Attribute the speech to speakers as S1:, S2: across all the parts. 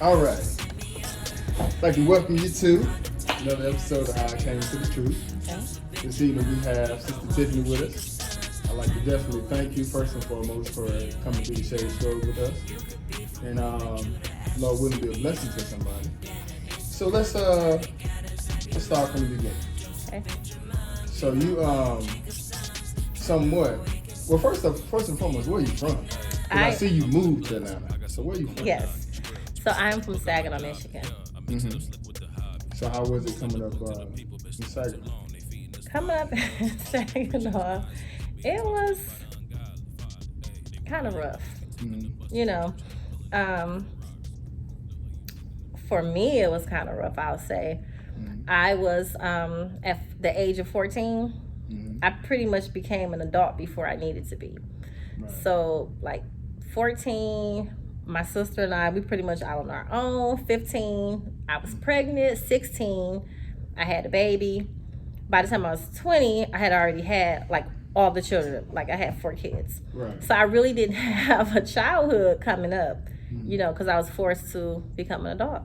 S1: All right. I'd like to welcome you to another episode of How I Came to the Truth. This evening we have Sister Tiffany with us. I'd like to definitely thank you first and foremost for coming to the Shade Story with us. And Lord willing, be a blessing to somebody. So let's start from the beginning.
S2: Okay.
S1: So you somewhat. Well, first and foremost, where are you from? I see you moved to Atlanta. So where are you from?
S2: Yes. So I'm from Saginaw, Michigan.
S1: Mm-hmm. So how was it coming up in Saginaw?
S2: Coming up in Saginaw, it was kind of rough.
S1: Mm-hmm.
S2: You know, for me, it was kind of rough, I'll say.
S1: Mm-hmm.
S2: I was, at the age of 14,
S1: Mm-hmm.
S2: I pretty much became an adult before I needed to be.
S1: Right.
S2: So, like, 14, my sister and I, we pretty much out on our own. 15, I was pregnant. 16, I had a baby. By the time I was 20, I had already had, like, all the children. Like, I had 4 kids.
S1: Right.
S2: So I really didn't have a childhood coming up,
S1: Mm-hmm.
S2: you know, because I was forced to become an adult.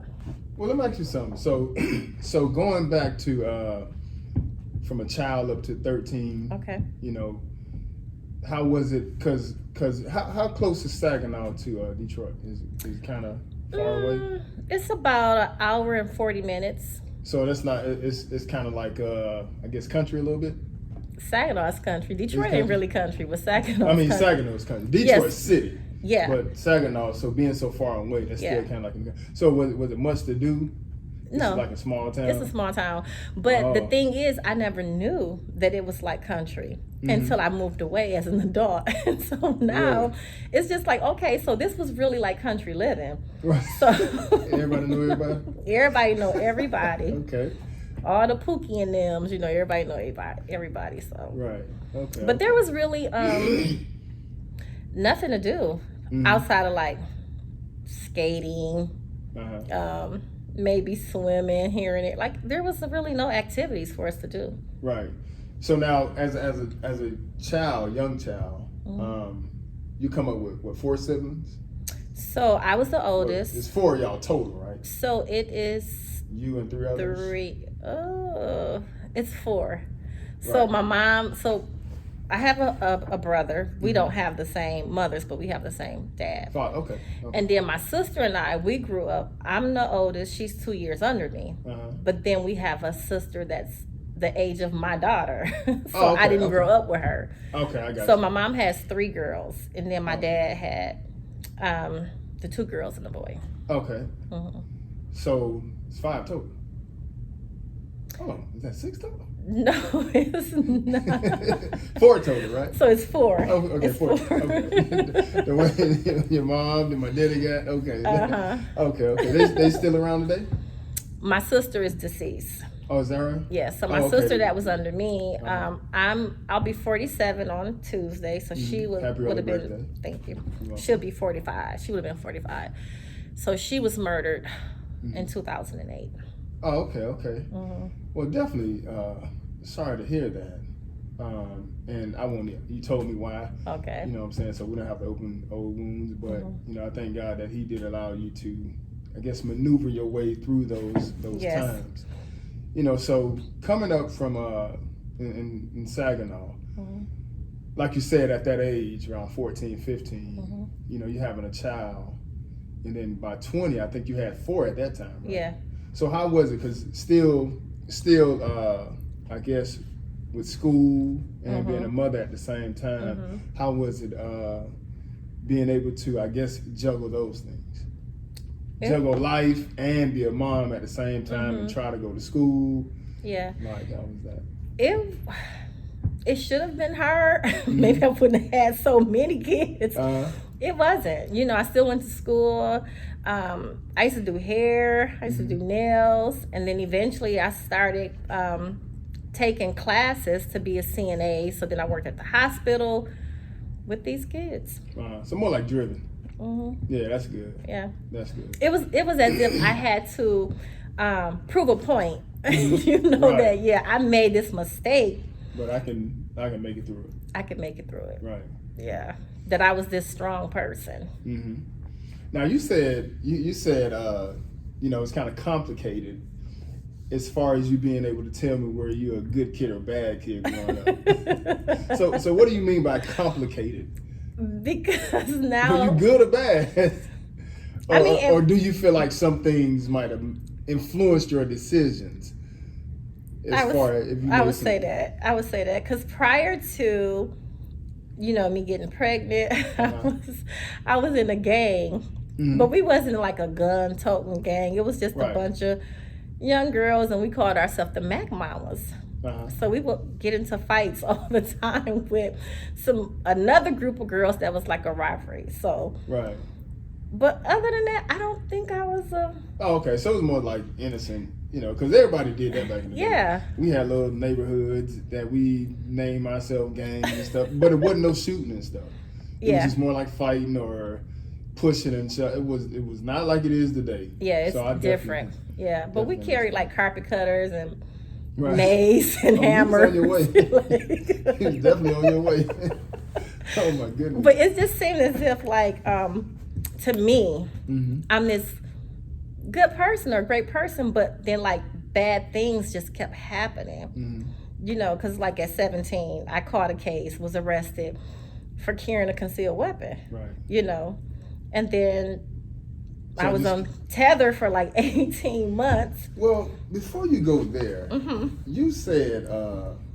S1: Well, let me ask you something. So going back to from a child up to 13,
S2: Okay.
S1: you know, how was it? Because how close is Saginaw to Detroit? Is it kind of far away?
S2: It's about an hour and 40 minutes.
S1: So that's not. It's kind of like I guess country a little bit.
S2: Saginaw's country. Detroit
S1: country.
S2: ain't really country, but Saginaw.
S1: I mean, Saginaw's country. Detroit
S2: Yes.
S1: City.
S2: Yeah.
S1: But Saginaw, so being so far away, that's
S2: Yeah.
S1: still kind of like. So was it much to do?
S2: No.
S1: It's like a small town.
S2: It's a small town. But the
S1: Oh.
S2: thing is, I never knew that it was like country until I moved away as an adult. And so now it's just like, okay, so this was really like country living.
S1: Right.
S2: So
S1: Everybody knew everybody?
S2: everybody know everybody.
S1: Okay.
S2: All the Pookie and thems, you know, everybody know everybody. So
S1: Right. Okay.
S2: but there was really nothing to do outside of like skating,
S1: Uh-huh.
S2: maybe swimming here and there. Like there was really no activities for us to do.
S1: Right. So now, as a child, young child, you come up with 4 siblings.
S2: So I was the
S1: Well,
S2: oldest.
S1: it's 4 of y'all total, right?
S2: So it is
S1: You and 3 others.
S2: 3. Oh, it's 4. So
S1: Right.
S2: my mom. So I have a brother. We don't have the same mothers, but we have the same dad.
S1: Okay.
S2: And then my sister and I, we grew up. I'm the oldest. She's 2 years under me.
S1: Uh-huh.
S2: But then we have a sister that's the age of my daughter. So
S1: Oh, okay,
S2: I didn't
S1: okay.
S2: grow up with her.
S1: Okay, I got
S2: So
S1: you.
S2: my mom has 3 girls, and then my dad had the 2 girls and a boy.
S1: Okay.
S2: Mhm.
S1: So it's 5 total. Hold on, is that 6 total?
S2: No, it's not.
S1: 4 total, right?
S2: So it's 4.
S1: Oh, okay,
S2: It's
S1: 4. Okay. The way your mom and my daddy got. Okay.
S2: Uh-huh.
S1: Okay. They still around today?
S2: My sister is deceased.
S1: Oh, is that right?
S2: Yeah, so my
S1: Oh, okay.
S2: sister that was under me, I'll be 47 on Tuesday, so she would
S1: Happy
S2: have
S1: early
S2: been.
S1: birthday.
S2: Thank you.
S1: welcome.
S2: She'll be 45. She would have been 45. So she was murdered in 2008.
S1: Oh, okay. Well, definitely. Sorry to hear that. And I won't. You told me why.
S2: Okay.
S1: You know what I'm saying? So we don't have to open old wounds, but you know, I thank God that He did allow you to, I guess, maneuver your way through those
S2: Yes.
S1: times. You know, so coming up from in Saginaw, like you said, at that age, around 14, 15, you know, you're having a child, and then by 20, I think you had 4 at that time, right?
S2: Yeah.
S1: So how was it? Because still, I guess, with school and being a mother at the same time, how was it being able to, I guess, juggle those things? Juggle life and be a mom at the same time and try to go to school.
S2: Yeah.
S1: Like, how was that?
S2: It should have been hard. Maybe I wouldn't have had so many kids. It wasn't. You know, I still went to school. I used to do hair. I used to do nails. And then eventually I started taking classes to be a CNA. So then I worked at the hospital with these kids.
S1: So more like driven. Yeah, that's good.
S2: Yeah.
S1: That's good.
S2: It was as if I had to prove a point. You know,
S1: Right.
S2: that I made this mistake.
S1: But I can make it through it.
S2: I could make it through it.
S1: Right.
S2: Yeah. That I was this strong person.
S1: Now you said you said it's kind of complicated as far as you being able to tell me where you're a good kid or bad kid growing up. So what do you mean by complicated?
S2: Because now
S1: are you good or bad? or do you feel like some things might have influenced your decisions?
S2: I would say that because prior to me getting pregnant, I was in a gang, but we wasn't like a gun toting gang. It was just a bunch of young girls, and we called ourselves the Mac Mamas. So we would get into fights all the time with another group of girls that was like a rivalry. So but other than that, I don't think I was a.
S1: Oh, okay. So it was more like innocent, because everybody did that back in the day.
S2: Yeah.
S1: We had little neighborhoods that we named ourselves gangs and stuff, but it wasn't no shooting and stuff. It was just more like fighting or pushing and stuff. It was not like it is today.
S2: Yeah, it's different. Yeah, but we carried like carpet cutters and mace and hammers.
S1: You was on your way. You was definitely on your way. Oh my goodness.
S2: But it just seemed as if like to me, I'm this good person or great person, but then like bad things just kept happening. Because like at 17, I caught a case, was arrested for carrying a concealed weapon. And then I was on tether for like 18 months.
S1: Well, before you go there, you said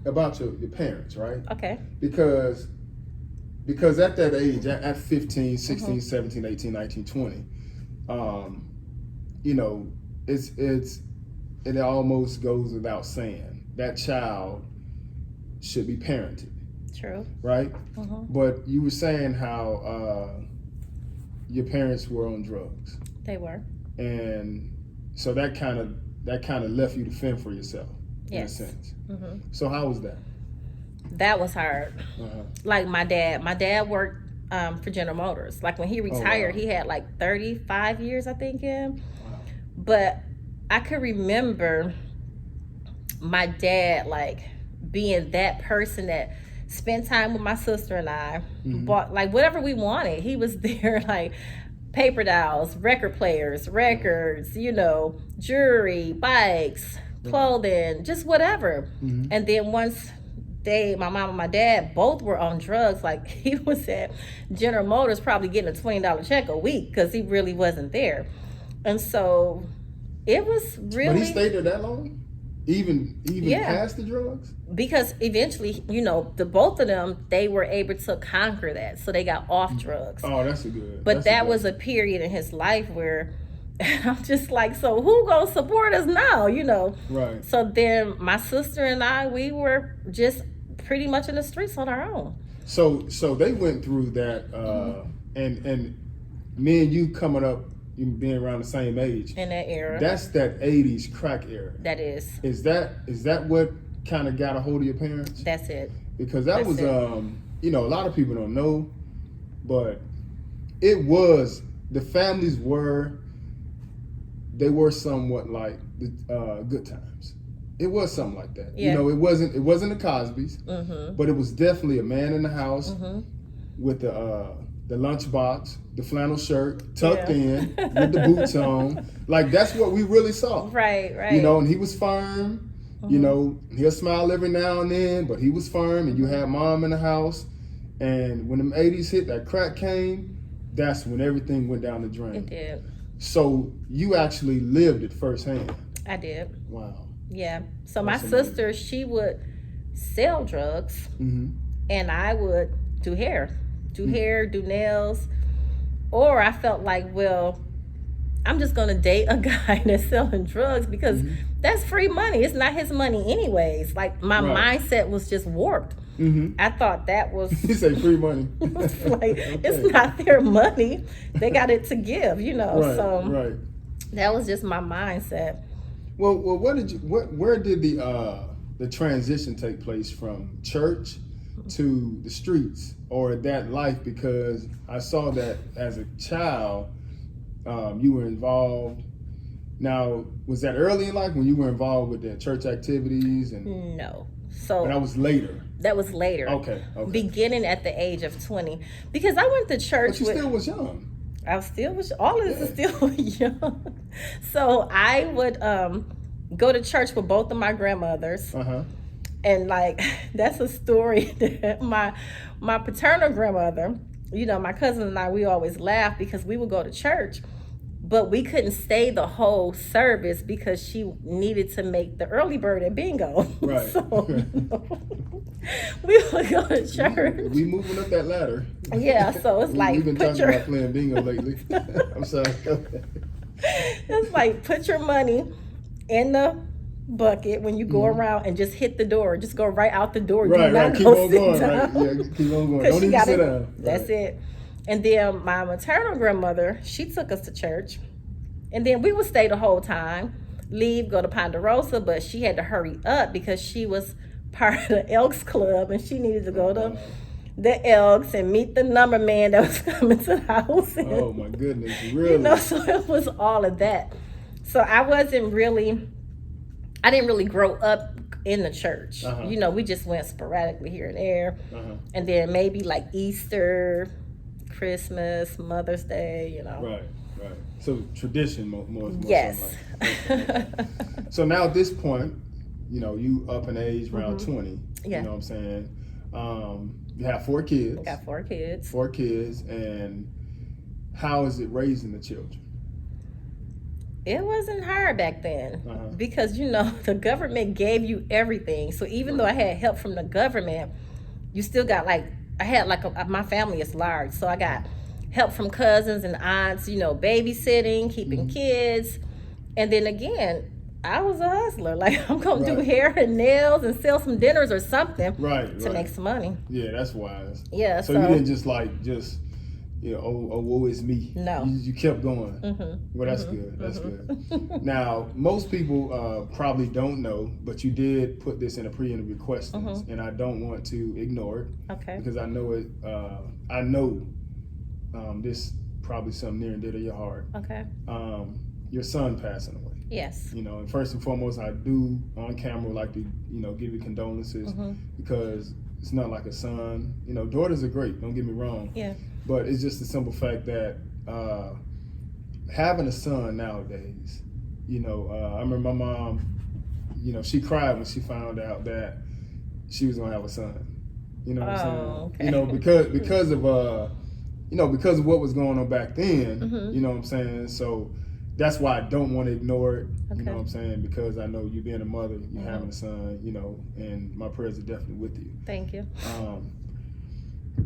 S1: about your parents, right?
S2: Okay.
S1: Because at that age, at 15, 16, 17, 18, 19, 20, it almost goes without saying that child should be parented.
S2: True.
S1: Right? But you were saying how your parents were on drugs.
S2: They were.
S1: And so that kind of left you to fend for yourself, in a sense. So how was that?
S2: That was hard. Like my dad worked for General Motors. Like when he retired, he had like 35 years, I think, in. But I could remember my dad like being that person that spent time with my sister and I, bought like whatever we wanted. He was there, like paper dolls, record players, records, jewelry, bikes, clothing, just whatever. And then once my mom and my dad both were on drugs, like he was at General Motors probably getting a $20 check a week because he really wasn't there. And so it was really.
S1: But he stayed there that long? Even past the drugs?
S2: Because eventually, the both of them, they were able to conquer that. So they got off drugs.
S1: Oh, that's a good.
S2: But that was a period in his life where I'm just like, so who gonna support us now,
S1: Right.
S2: So then my sister and I, we were just pretty much in the streets on our own.
S1: So they went through that, and me and you coming up, you being around the same age.
S2: In that era.
S1: That's that 80s crack era.
S2: That is.
S1: Is that what kind of got a hold of your parents?
S2: That's it.
S1: Because that was, a lot of people don't know, but it was, the families were somewhat like the Good Times. It was something like that.
S2: Yeah.
S1: It wasn't the Cosbys, but it was definitely a man in the house with the lunchbox, the flannel shirt, tucked in, with the boots on. Like, that's what we really saw.
S2: Right.
S1: And he was firm. He'll smile every now and then, but he was firm, and you had mom in the house. And when them 80s hit, that crack came, that's when everything went down the drain.
S2: It did.
S1: So you actually lived it firsthand.
S2: I did.
S1: Wow.
S2: Yeah. So
S1: That's
S2: my sister, she would sell drugs, and I would do hair, do nails, or I felt like, well, I'm just gonna date a guy that's selling drugs because that's free money. It's not his money anyways. Like my mindset was just warped. I thought that was.
S1: You say free money.
S2: Like it's not their money. They got it to give,
S1: Right,
S2: so
S1: right.
S2: That was just my mindset.
S1: Well, where did the transition take place from church to the streets or that life? Because I saw that as a child, you were involved. Now, was that early in life when you were involved with the church activities? And
S2: no. So
S1: that was later.
S2: That was later.
S1: Okay.
S2: Beginning at the age of 20, because I went to church.
S1: But you still was young.
S2: all of this is still young. So I would go to church with both of my grandmothers. And like that's a story that my paternal grandmother, my cousin and I, we always laugh because we would go to church, but we couldn't stay the whole service because she needed to make the early bird at bingo.
S1: Right.
S2: So we would go to church.
S1: We moving up that ladder.
S2: Yeah, so it's like
S1: we've been talking about playing bingo lately. I'm sorry.
S2: It's like put your money in the bucket when you go around and just hit the door. Just go right out the door.
S1: Right. Keep on going. Right. Yeah, keep on going. Don't even sit down.
S2: That's it. And then my maternal grandmother, she took us to church. And then we would stay the whole time, leave, go to Ponderosa, but she had to hurry up because she was part of the Elks Club and she needed to go to the Elks and meet the number man that was coming to the house. And,
S1: oh my goodness, really?
S2: So it was all of that. So I didn't really grow up in the church. We just went sporadically here and there. And then maybe like Easter, Christmas, Mother's Day,
S1: Right. So tradition more
S2: yes.
S1: So now at this point, you up in age around 20.
S2: Yeah.
S1: You know what I'm saying? You have 4 kids.
S2: I got 4 kids.
S1: 4 kids, and how is it raising the children?
S2: It wasn't hard back then because, the government gave you everything. So even though I had help from the government, you still got my family is large. So I got help from cousins and aunts, babysitting, keeping kids. And then again, I was a hustler. Like I'm going to do hair and nails and sell some dinners or something to make some money.
S1: Yeah, that's wise.
S2: Yeah.
S1: So you didn't just woe is me.
S2: No.
S1: You kept going. Well, that's good. That's good. Now, most people probably don't know, but you did put this in a pre-interview questions, and I don't want to ignore it. Okay. Because I know it. I know this probably something near and dear to your heart.
S2: Okay.
S1: Your son passing away.
S2: Yes.
S1: And first and foremost, I do on camera like to give you condolences because it's not like a son. Daughters are great. Don't get me wrong.
S2: Yeah.
S1: But it's just the simple fact that having a son nowadays, I remember my mom, she cried when she found out that she was gonna have a son. You know what I'm saying?
S2: Okay.
S1: Because of what was going on back then. You know what I'm saying? So that's why I don't want to ignore it. You know what I'm saying? Because I know you being a mother, you having a son, and my prayers are definitely with you.
S2: Thank you.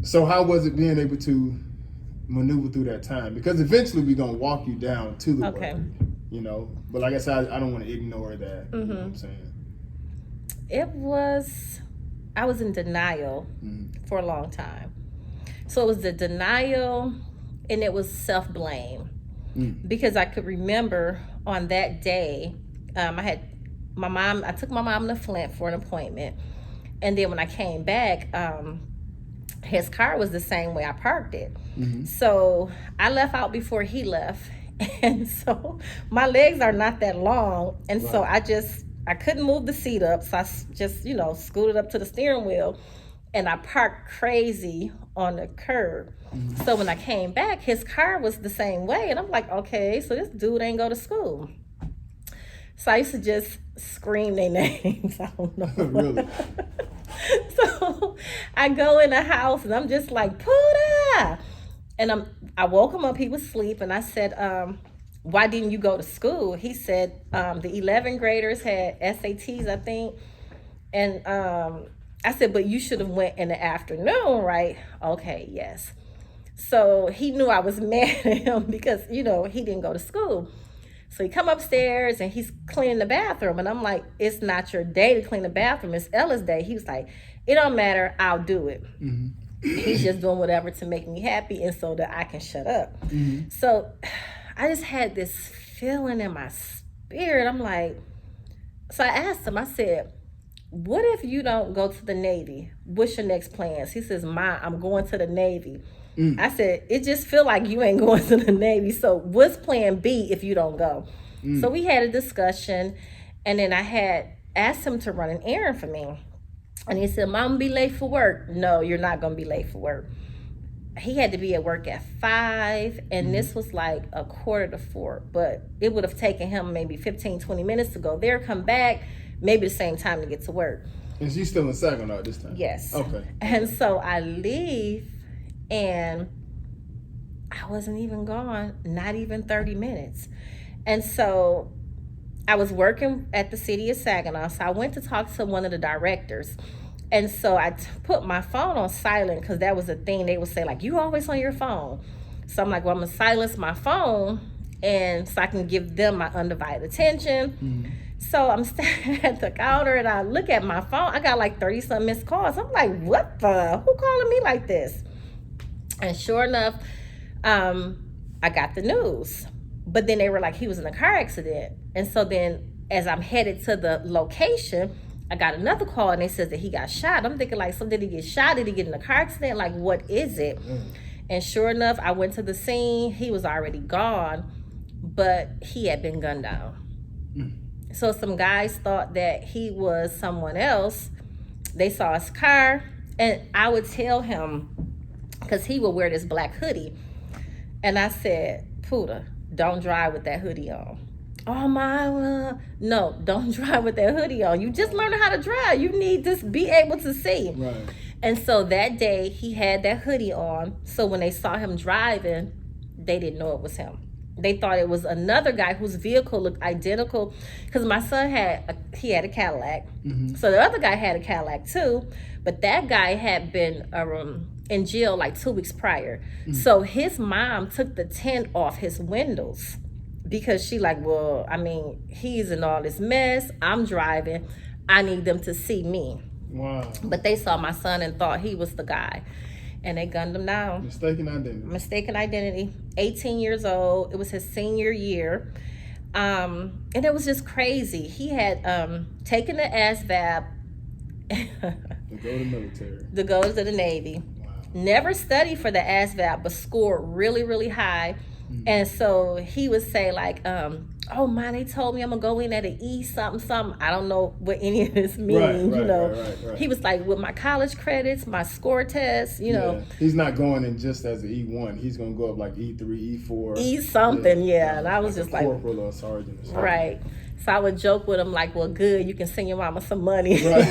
S1: So how was it being able to maneuver through that time? Because eventually we're going to walk you down to the word, But like I said, I don't want to ignore that. You know what I'm saying?
S2: I was in denial for a long time. So it was the denial and it was self-blame. Because I could remember on that day, I took my mom to Flint for an appointment. And then when I came back, his car was the same way I parked it. So I left out before he left. And so my legs are not that long. And so I couldn't move the seat up. So I just, scooted up to the steering wheel and I parked crazy on the curb. So when I came back, his car was the same way. And I'm like, okay, so this dude ain't go to school. So I used to just scream their names. I don't know.
S1: Really?
S2: So I go in the house and I'm just like, Puda! And I woke him up, he was asleep, and I said, why didn't you go to school? He said, the 11th graders had SATs, I think. And I said, but you should have went in the afternoon, right? Okay, yes. So he knew I was mad at him because, he didn't go to school. So he come upstairs and he's cleaning the bathroom. And I'm like, it's not your day to clean the bathroom. It's Ella's day. He was like, it don't matter. I'll do it. He's just doing whatever to make me happy and so that I can shut up. So I just had this feeling in my spirit. I'm like, so I asked him, I said, what if you don't go to the Navy? What's your next plans? He says, Ma, I'm going to the Navy. I said, it just feel like you ain't going to the Navy. So what's plan B if you don't go? So we had a discussion, and then I had asked him to run an errand for me. And he said, Mom, be late for work. No, you're not going to be late for work. he had to be at work at 5, and this was like a 3:45, but it would have taken him maybe 15-20 minutes to go there, come back, maybe the same time to get to work.
S1: And she's still in Saginaw this time?
S2: Yes.
S1: Okay.
S2: And so I leave, and I wasn't even gone, not even 30 minutes. And so I was working at the city of Saginaw, so I went to talk to one of the directors. And so I put my phone on silent, because that was the thing. They would say, like, you always on your phone. So I'm like, well, I'm going to silence my phone, and so I can give them my undivided attention. Mm-hmm. So I'm standing at the counter, and I look at my phone. I got like 30-some missed calls. I'm like, what the? Who calling me like this? And sure enough, I got the news. But then they were like, he was in a car accident. And so then as I'm headed to the location, I got another call, and they said that he got shot. I'm thinking, like, so did he get shot? Did he get in a car accident? Like, what is it? And sure enough, I went to the scene. He was already gone, but he had been gunned down. So some guys thought that he was someone else. They saw his car, and I would tell him, because he would wear this black hoodie, and I said, Puda, don't drive with that hoodie on. Oh my, no, don't drive with that hoodie on. You just learn how to drive. You need to be able to see.
S1: Right.
S2: And so that day he had that hoodie on. So when they saw him driving, they didn't know it was him. They thought it was another guy whose vehicle looked identical, because my son had a Cadillac. Mm-hmm. So the other guy had a Cadillac too, but that guy had been in jail like 2 weeks prior. Mm-hmm. So his mom took the tint off his windows, because she like, well, I mean, he's in all this mess. I'm driving. I need them to see me.
S1: Wow.
S2: But they saw my son and thought he was the guy. And they gunned him down. Mistaken identity. 18 years old. It was his senior year. And it was just crazy. He had taken the ASVAB.
S1: To go to the military.
S2: To go to the Navy. Wow. Never studied for the ASVAB, but scored really, really high. Mm-hmm. And so he would say, like, oh, man, they told me I'm going to go in at an E something. I don't know what any of this means, Right. He was like, with my college credits, my score test, know.
S1: He's not going in just as an E1. He's going to go up like E3, E4.
S2: E something, yeah. And I was just like,
S1: corporal or sergeant or something.
S2: Right. So I would joke with him like, well, good, you can send your mama some money.
S1: Right.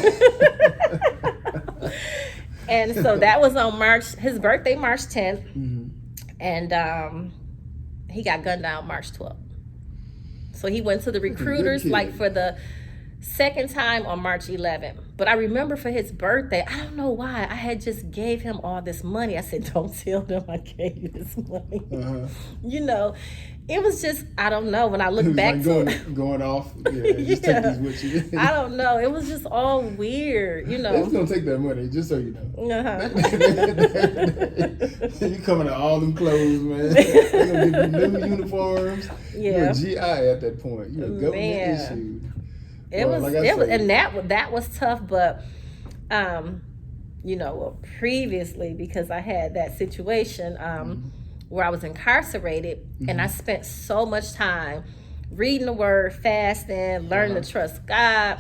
S2: And so that was on his birthday, March 10th. Mm-hmm. And he got gunned down March 12th. So he went to the recruiters like for the second time on March 11th. But I remember for his birthday, I don't know why, I had just gave him all this money. I said, don't tell them I gave you this money. Uh-huh. It was just, I don't know, when I look back
S1: like going off, just take these with you.
S2: I don't know. It was just all weird,
S1: They're just going to take that money, just so you know. Uh-huh. You coming to all them clothes, man. They're going to give you new uniforms. Yeah. You're a GI at that point. You're government issued.
S2: It was, and that was tough, but, previously, because I had that situation, where I was incarcerated, and I spent so much time reading the word, fasting, learning to trust God.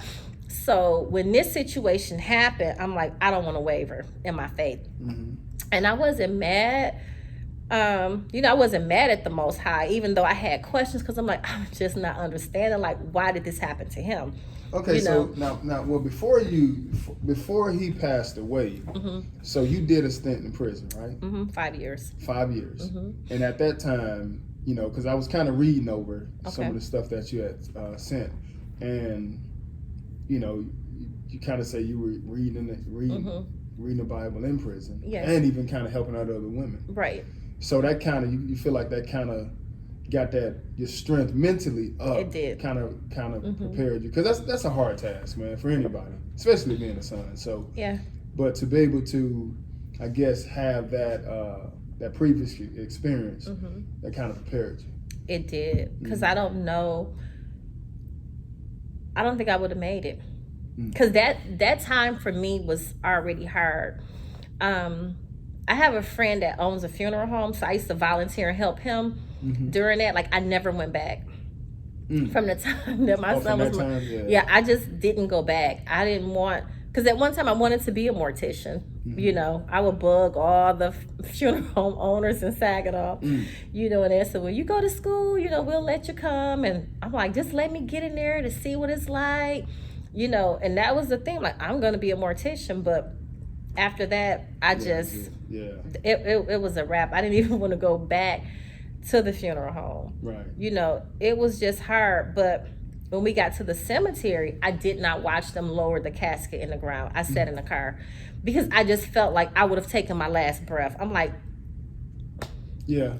S2: So when this situation happened, I'm like, I don't want to waver in my faith. Mm-hmm. And I wasn't mad. I wasn't mad at the Most High, even though I had questions, because I'm like, I'm just not understanding, like, why did this happen to him?
S1: Okay, so now, well, before he passed away, mm-hmm. So you did a stint in prison, right?
S2: Mm-hmm. 5 years.
S1: 5 years. Mm-hmm. And at that time, because I was kind of reading over some of the stuff that you had sent, and you kind of say you were reading the Bible in prison, yes. And even kind of helping out other women,
S2: right?
S1: So that kind of you feel like that kind of got your strength mentally up.
S2: It did.
S1: Kind of prepared you, because that's a hard task, man, for anybody, especially being a son. So
S2: yeah. But
S1: to be able to, I guess, have that previous experience, that kind of prepared you.
S2: It did, because I don't think I would have made it, because that time for me was already hard. I have a friend that owns a funeral home, so I used to volunteer and help him during that. Like, I never went back from the time that my son was. I just didn't go back. I didn't want Because at one time I wanted to be a mortician. You know, I would bug all the funeral home owners in Saginaw. You know, and they said, "When you go to school, you know, we'll let you come." And I'm like, "Just let me get in there to see what it's like." You know, and that was the thing. Like, I'm gonna be a mortician, but after that, I just it was a wrap. I didn't even want to go back to the funeral home.
S1: Right.
S2: You know, it was just hard, but when we got to the cemetery, I did not watch them lower the casket in the ground. I sat in the car because I just felt like I would have taken my last breath. I'm like,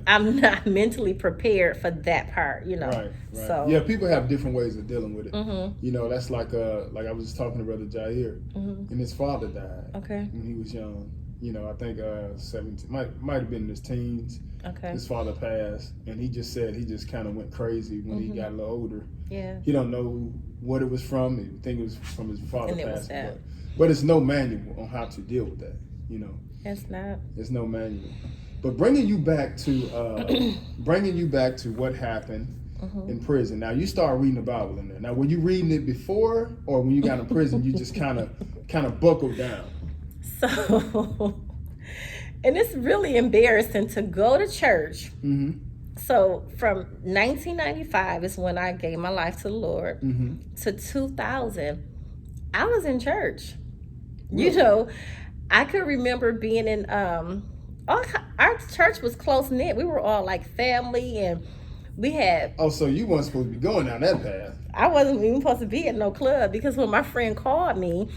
S2: I'm not mentally prepared for that part, you know.
S1: Right.
S2: So
S1: yeah, people have different ways of dealing with it. You know, that's like I was just talking to Brother Jair, and his father died when he was young. You know, I think 17, might have been in his teens. His father passed, and he just said he just kind of went crazy when he got a little older.
S2: Yeah.
S1: He don't know what it was from. He think it was from his father passing. But it's no manual on how to deal with that, you know.
S2: It's not.
S1: There's no manual. But bringing you back to what happened in prison. Now you start reading the Bible in there. Now were you reading it before, or when you got in prison you just kind of buckled down?
S2: So, and it's really embarrassing to go to church. So from 1995 is when I gave my life to the Lord to 2000. I was in church. Really? You know, I could remember being in our church was close knit. We were all like family, and we had.
S1: Oh, so you weren't supposed to be going down that path.
S2: I wasn't even supposed to be at no club, because when my friend called me,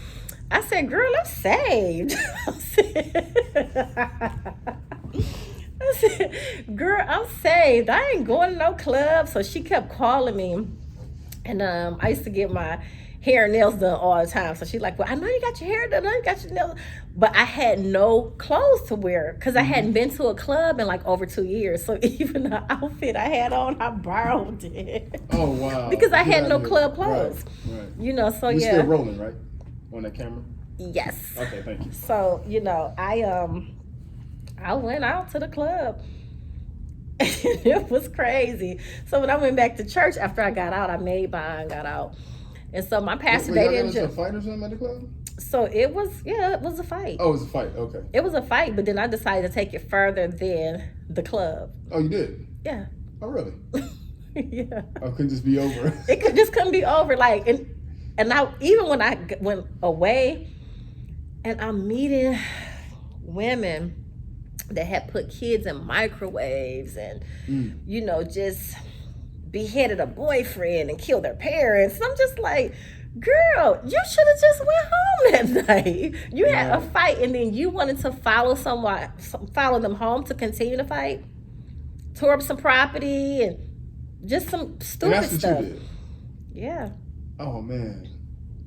S2: I said, "Girl, I'm saved." I said, "Girl, I'm saved. I ain't going to no club." So she kept calling me, and I used to get my hair and nails done all the time. So she's like, "Well, I know you got your hair done, I know you got your nails," but I had no clothes to wear because I hadn't been to a club in like over 2 years. So even the outfit I had on, I borrowed it.
S1: Oh wow!
S2: Because I had no club clothes.
S1: Right.
S2: You know, so
S1: You're still rolling, right? On that camera?
S2: Yes.
S1: Okay, thank you.
S2: So, you know, I went out to the club. It was crazy. So when I went back to church after I got out, I made mine, got out. And so my pastor, they didn't
S1: just a fight or something at the club?
S2: So it was a fight.
S1: Oh, it was a fight, okay.
S2: It was a fight, but then I decided to take it further than the club.
S1: Oh, you did?
S2: Yeah.
S1: Oh, really?
S2: Yeah.
S1: Oh, it couldn't just be over?
S2: It couldn't be over. Like, and I, even when I went away and I'm meeting women that had put kids in microwaves and, you know, just beheaded a boyfriend and killed their parents. I'm just like, girl, you should have just went home that night. You had a fight, and then you wanted to follow them home to continue to fight. Tore up some property and just some stupid
S1: and that's what
S2: stuff.
S1: You did?
S2: Yeah.
S1: Oh man.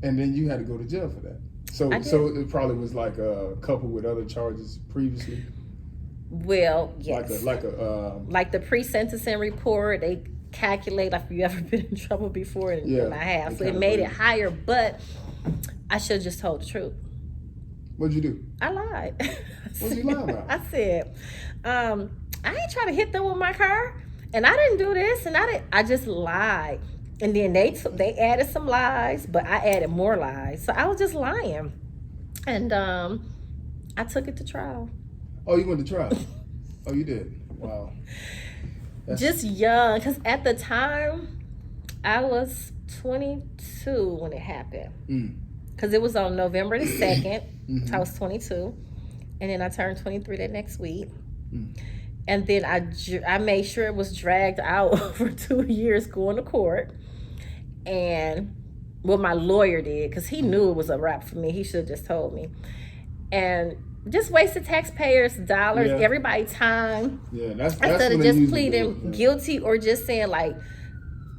S1: And then you had to go to jail for that. So it probably was like a couple with other charges previously.
S2: Well, yes.
S1: Like
S2: the pre-sentencing report, they calculate like, if you ever been in trouble before, and I have. So it made it higher, but I should have just told the truth.
S1: What'd you do?
S2: I lied.
S1: What'd you lie about?
S2: I said, I ain't trying to hit them with my car, and I didn't do this, and I just lied. And then they added some lies, but I added more lies. So I was just lying. And I took it to trial.
S1: Oh, you went to trial? Oh, you did? Wow.
S2: Just young, because at the time, I was 22 when it happened. Because it was on November the 2nd. I was 22. And then I turned 23 that next week. And then I made sure it was dragged out for 2 years going to court. And my lawyer did, because he knew it was a wrap for me. He should have just told me. And just wasted taxpayers' dollars, everybody's time.
S1: Yeah, that's
S2: instead of just pleading guilty or just saying like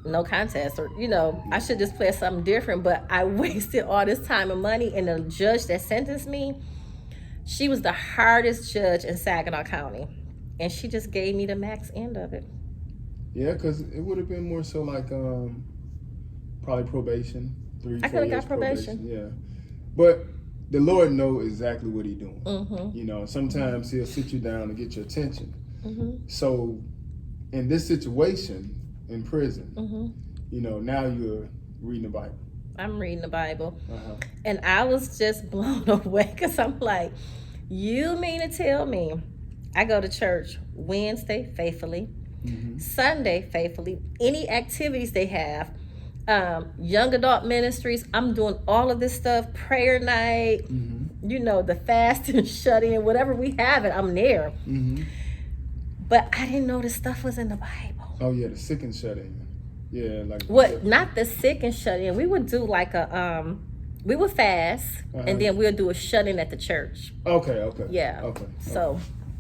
S2: no contest, or you know, I should just play something different. But I wasted all this time and money, and the judge that sentenced me, she was the hardest judge in Saginaw County, and she just gave me the max end of it.
S1: Yeah, because it would have been more so like probably probation, 3-4 years. I could have got probation. Yeah, but the Lord knows exactly what He's doing. You know, sometimes He'll sit you down and get your attention. So, in this situation in prison, you know, now you're reading the Bible.
S2: I'm reading the Bible.
S1: Uh-huh.
S2: And I was just blown away because I'm like, you mean to tell me I go to church Wednesday faithfully, Sunday faithfully, any activities they have, young adult ministries, I'm doing all of this stuff, prayer night, the fast and shut in, whatever we have it, I'm there. But I didn't know this stuff was in the Bible.
S1: Oh yeah, the sick and shut in. Yeah, like
S2: what? Not the sick and shut in. We would do like a we would fast, and then we'll do a shut in at the church.
S1: Okay.
S2: Yeah.
S1: Okay.
S2: So,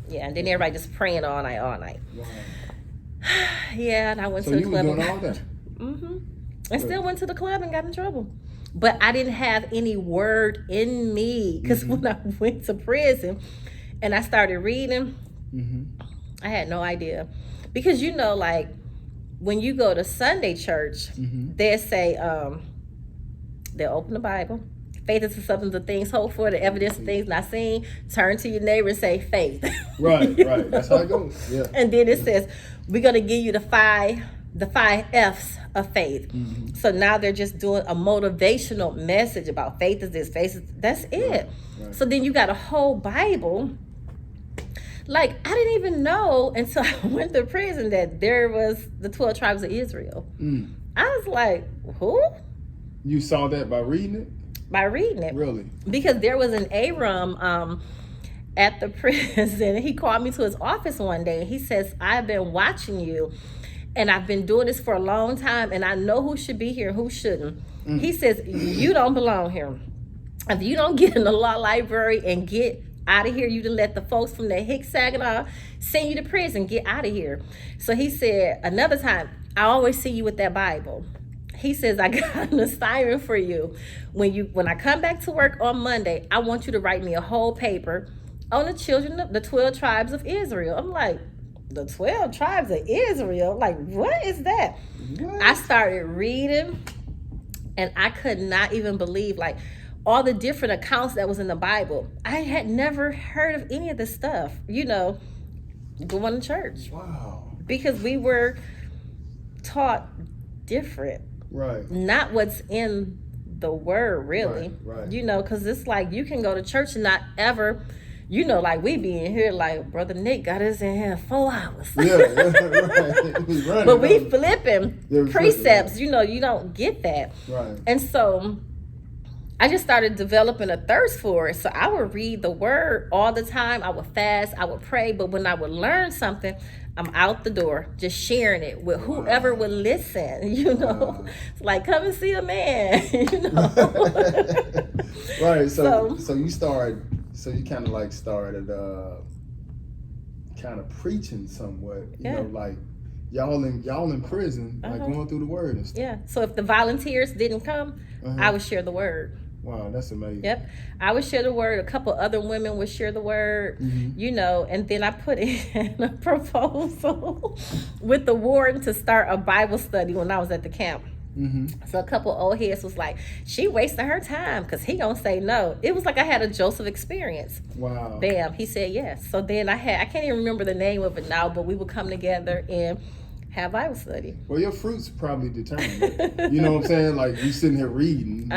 S2: yeah, and then everybody just praying all night. Wow. Yeah, and I went
S1: so
S2: to the
S1: you
S2: club.
S1: were doing all that.
S2: And still went to the club and got in trouble. But I didn't have any word in me because when I went to prison and I started reading, I had no idea. Because like when you go to Sunday church, they say they'll open the Bible. Faith is the substance of things hoped for, the evidence of things not seen. Turn to your neighbor and say faith.
S1: Right. That's how it goes. Yeah.
S2: And then it says we're gonna give you the five F's of faith. So now they're just doing a motivational message about faith is this, faith is that's it. Right. So then you got a whole Bible. Like, I didn't even know until I went to prison that there was the 12 tribes of Israel. I was like, who?
S1: You saw that by reading it?
S2: By reading it.
S1: Really?
S2: Because there was an Aram at the prison. He called me to his office one day. He says, I've been watching you, and I've been doing this for a long time, and I know who should be here and who shouldn't. He says, you don't belong here. If you don't get in the law library and get out of here, you to let the folks from the Hick Saginaw send you to prison, get out of here. So he said another time, I always see you with that Bible. He says, I got an assignment for you. When I come back to work on Monday, I want you to write me a whole paper on the 12 tribes of Israel. I'm like, the 12 tribes of Israel? Like, what is that? What? I started reading, and I could not even believe, like, all the different accounts that was in the Bible. I had never heard of any of this stuff, going to church.
S1: Wow.
S2: Because we were taught different.
S1: Right.
S2: Not what's in the word, really.
S1: Right.
S2: Because it's like you can go to church and not ever, like we be in here, like Brother Nick got us in here 4 hours.
S1: Yeah, right.
S2: But we flipping precepts, you don't get that.
S1: Right.
S2: And so I just started developing a thirst for it. So I would read the word all the time. I would fast, I would pray. But when I would learn something, I'm out the door, just sharing it with whoever would listen, It's like, come and see a man,
S1: Right. So you kind of like started kind of preaching somewhat, like y'all in prison, like going through the word and stuff.
S2: Yeah. So if the volunteers didn't come, I would share the word.
S1: Wow, that's amazing.
S2: Yep. I would share the word. A couple other women would share the word, and then I put in a proposal with the warden to start a Bible study when I was at the camp. So a couple old heads was like, she wasting her time because he gonna say no. It was like I had a Joseph experience.
S1: Wow.
S2: Bam, he said yes. So then I can't even remember the name of it now, but we would come together and have Bible study.
S1: Well, your fruits probably determined it. You know what I'm saying? Like, you sitting here reading,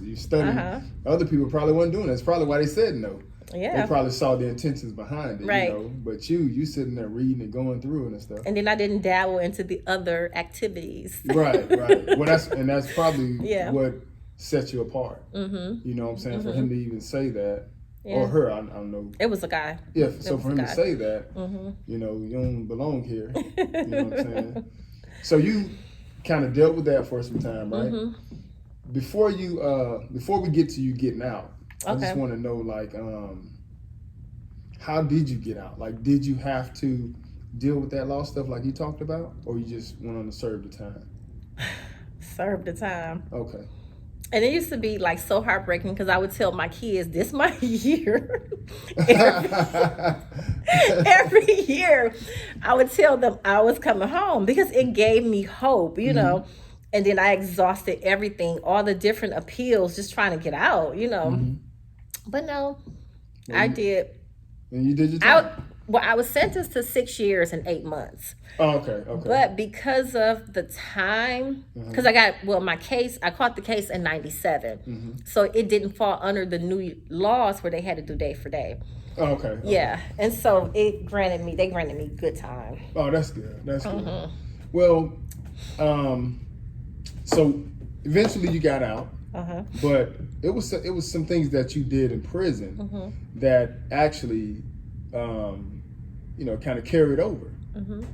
S1: you studying. Other people probably wasn't doing it. That's probably why they said no.
S2: Yeah.
S1: They probably saw the intentions behind it,
S2: right.
S1: But you sitting there reading and going through it and stuff.
S2: And then I didn't dabble into the other activities.
S1: Right. Well, that's probably what set you apart. You know what I'm saying? For him to even say that. Yeah. Or her, I don't know.
S2: It was a guy.
S1: Yeah, so for him to say that, you don't belong here. You know what I'm saying? So you kind of dealt with that for some time, right? Before we get to you getting out, I just want to know, like, how did you get out? Like, did you have to deal with that law stuff like you talked about, or you just went on to serve the time?
S2: Serve the time.
S1: Okay.
S2: And it used to be like so heartbreaking because I would tell my kids, this my year. Every year I would tell them I was coming home because it gave me hope, And then I exhausted everything, all the different appeals, just trying to get out, But no, I did.
S1: And you did your time.
S2: Well, I was sentenced to 6 years and 8 months.
S1: Oh, okay, okay.
S2: But because of the time, because I caught the case in 97. So it didn't fall under the new laws where they had to do day for day.
S1: Oh, okay.
S2: Yeah. And so they granted me good time.
S1: Oh, that's good. That's good. Well, so eventually you got out. But it was some things that you did in prison that actually, kind of carried over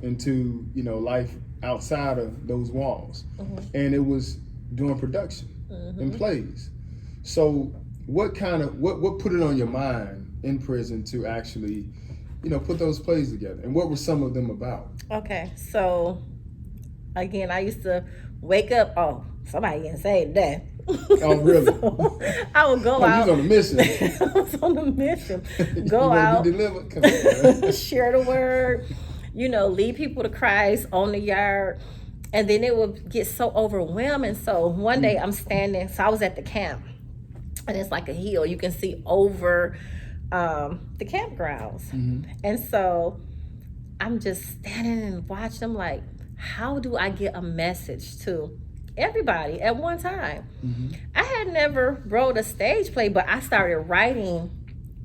S1: into life outside of those walls, and it was doing production and plays. So what put it on your mind in prison to actually, put those plays together, and what were some of them about?
S2: Okay, so again, I used to wake up. Oh, somebody didn't say that.
S1: Oh, really?
S2: So I would go out.
S1: You was on a mission.
S2: I was on a mission. Go out,
S1: be delivered. Come on,
S2: share the word, lead people to Christ on the yard. And then it would get so overwhelming. So one day I'm standing, so I was at the camp, and it's like a hill. You can see over the campgrounds. And so I'm just standing and watching. I'm like, how do I get a message to everybody at one time? I had never wrote a stage play, but I started writing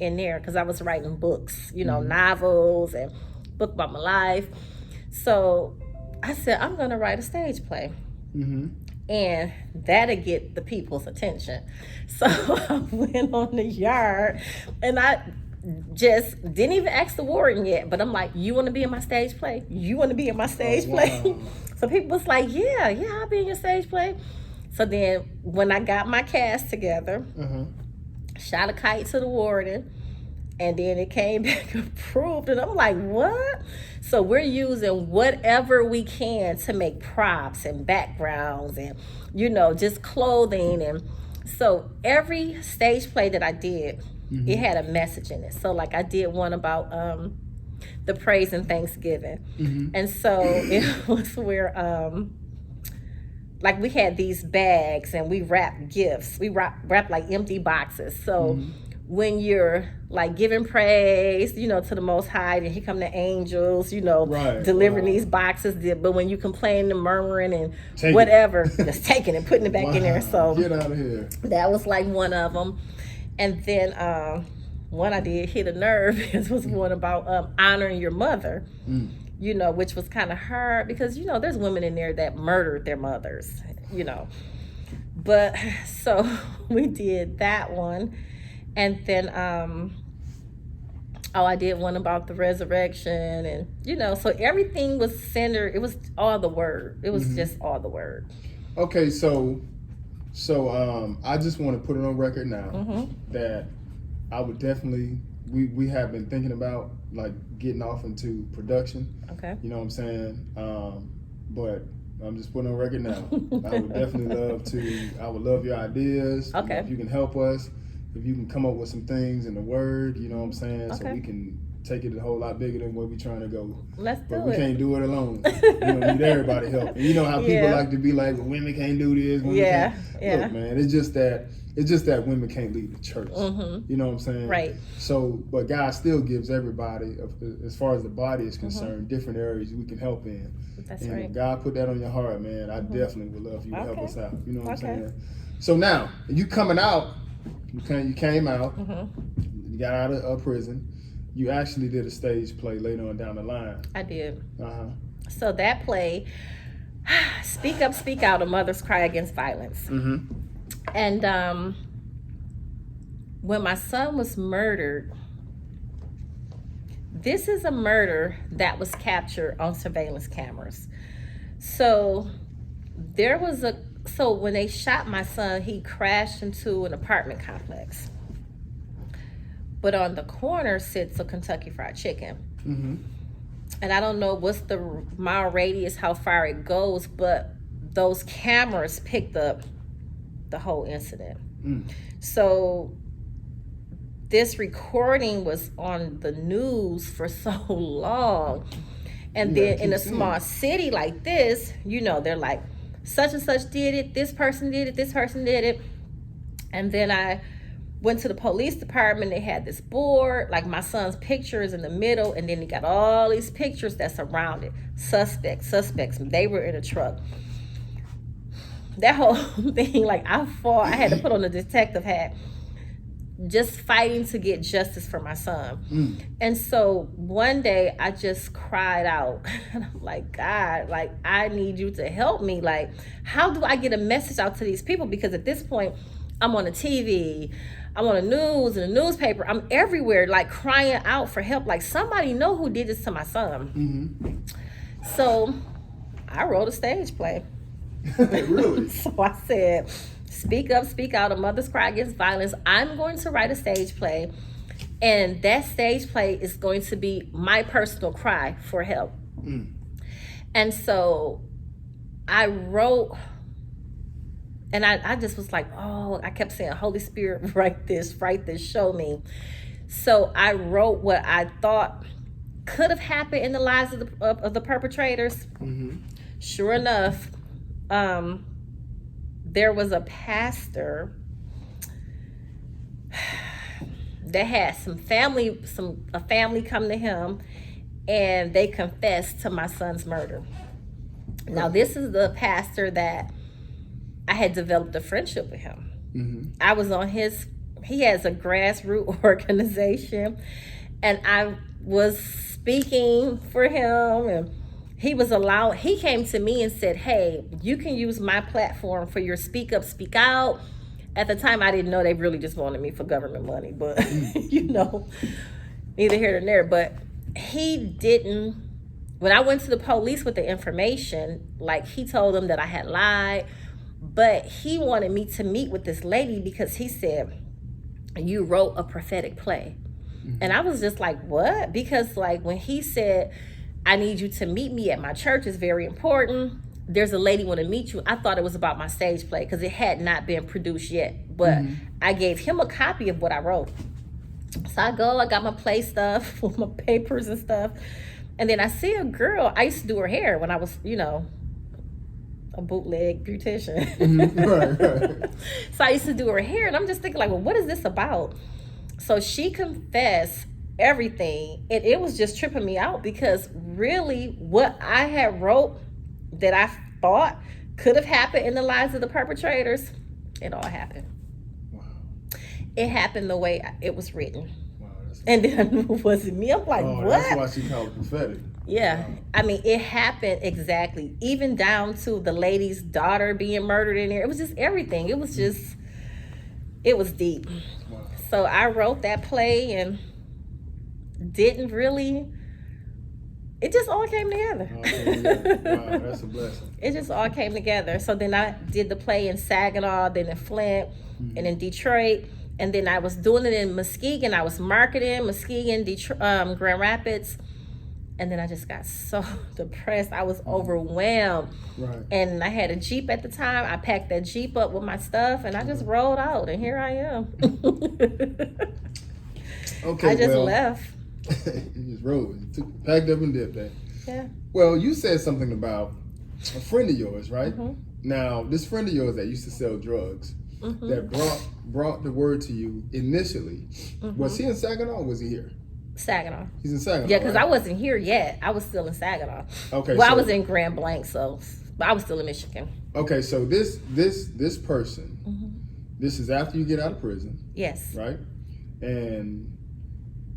S2: in there because I was writing books, novels and book about my life. So I said, I'm gonna write a stage play, and that'll get the people's attention. So I went on the yard, and I just didn't even ask the warden yet, but I'm like, you want to be in my stage play? You want to be in my stage play? So people was like, yeah, I'll be in your stage play. So then when I got my cast together, shot a kite to the warden, and then it came back approved, and I'm like, what? So we're using whatever we can to make props and backgrounds and, just clothing. And so every stage play that I did, it had a message in it. So like I did one about the praise and thanksgiving. And so it was where like we had these bags and we wrapped gifts. We wrapped like empty boxes. So when you're like giving praise, to the Most High, and here come the angels, delivering these boxes. But when you complain and murmuring and whatever, just taking it, putting it back in there. So
S1: get out of here.
S2: That was like one of them. And then one I did hit a nerve. It was one about honoring your mother, which was kind of hard because, there's women in there that murdered their mothers, But so we did that one. And then, I did one about the resurrection, and, so everything was centered. It was all the word. It was just all the word.
S1: Okay, so I just want to put it on record now that I would definitely, we have been thinking about like getting off into production.
S2: Okay.
S1: You know what I'm saying? But I'm just putting on record now. I would definitely love your ideas.
S2: Okay.
S1: If you can help us, if you can come up with some things in the word, you know what I'm saying?
S2: Okay.
S1: So we can take it a whole lot bigger than where we're trying to go.
S2: Let's do it.
S1: But we can't do it alone. We need everybody help. And you know how people like to be like, well, women can't do this. Women can't. Look, man, it's just that women can't lead the church. You know what I'm saying?
S2: Right.
S1: So, but God still gives everybody, as far as the body is concerned, different areas we can help in.
S2: That's
S1: and
S2: right.
S1: if God put that on your heart, man, I definitely would love you to help us out. You know what I'm saying? So now, you coming out, you came out, you got out of prison. You actually did a stage play later on down the line.
S2: I did. So that play, Speak Up, Speak Out, A Mother's Cry Against Violence. And when my son was murdered, this is a murder that was captured on surveillance cameras. So when they shot my son, he crashed into an apartment complex. But on the corner sits a Kentucky Fried Chicken. And I don't know what's the mile radius, how far it goes, but those cameras picked up the whole incident. So this recording was on the news for so long. And then in a small city like this, they're like, such and such did it, this person did it, this person did it. And then went to the police department. They had this board, like my son's picture is in the middle, and then he got all these pictures that surrounded suspects. They were in a truck. That whole thing, like I fought. I had to put on a detective hat, just fighting to get justice for my son. And so one day I just cried out, and I'm like, God, like I need you to help me. Like, how do I get a message out to these people? Because at this point, I'm on the TV, I'm on the news, in the newspaper, I'm everywhere, like crying out for help. Like somebody know who did this to my son. So I wrote a stage play.
S1: Really?
S2: So I said, speak up, speak out. A mother's cry against violence. I'm going to write a stage play, and that stage play is going to be my personal cry for help. And so I wrote, and I just was like, oh, I kept saying, Holy Spirit, write this, show me. So I wrote what I thought could have happened in the lives of the perpetrators. Sure enough, there was a pastor that had a family come to him, and they confessed to my son's murder. Now, this is the pastor that I had developed a friendship with him. I was on he has a grassroots organization, and I was speaking for him, and he came to me and said, hey, you can use my platform for your speak up, speak out. At the time, I didn't know they really just wanted me for government money, but neither here nor there. But he didn't, when I went to the police with the information, like he told them that I had lied, but he wanted me to meet with this lady because he said, you wrote a prophetic play. And I was just like, what? Because like when he said, I need you to meet me at my church, it's very important. There's a lady want to meet you. I thought it was about my stage play because it had not been produced yet. But I gave him a copy of what I wrote. So I got my play stuff with my papers and stuff. And then I see a girl, I used to do her hair when I was, a bootleg beautician.
S1: Right.
S2: So I used to do her hair, and I'm just thinking like, well, what is this about? So she confessed everything, and it was just tripping me out because really what I had wrote that I thought could have happened in the lives of the perpetrators, it all happened.
S1: Wow.
S2: It happened the way it was written.
S1: Wow,
S2: and then I knew it wasn't me. I'm like, what?
S1: That's why she called it prophetic.
S2: Yeah.
S1: Wow.
S2: I mean, it happened exactly, even down to the lady's daughter being murdered in there. It was just everything. It was just, it was deep.
S1: Wow.
S2: So I wrote that play and didn't really, it just all came together.
S1: Wow, that's a blessing.
S2: It just all came together. So then I did the play in Saginaw, then in Flint, and in Detroit. And then I was doing it in Muskegon. I was marketing Muskegon, Detroit, Grand Rapids. And then I just got so depressed. I was overwhelmed.
S1: Right.
S2: And I had a Jeep at the time. I packed that Jeep up with my stuff, and I just rolled out, and here I am.
S1: Okay,
S2: I just left.
S1: You just rode. You packed up and dipped that.
S2: Yeah.
S1: Well, you said something about a friend of yours, right?
S2: Mm-hmm.
S1: Now, this friend of yours that used to sell drugs, that brought the word to you initially, was he in Saginaw or was he here?
S2: Saginaw.
S1: He's in Saginaw.
S2: Yeah, because
S1: right?
S2: I wasn't here yet. I was still in Saginaw.
S1: Okay.
S2: Well,
S1: so,
S2: I was in Grand Blanc, but I was still in Michigan.
S1: Okay, so this person, this is after you get out of prison.
S2: Yes.
S1: Right? And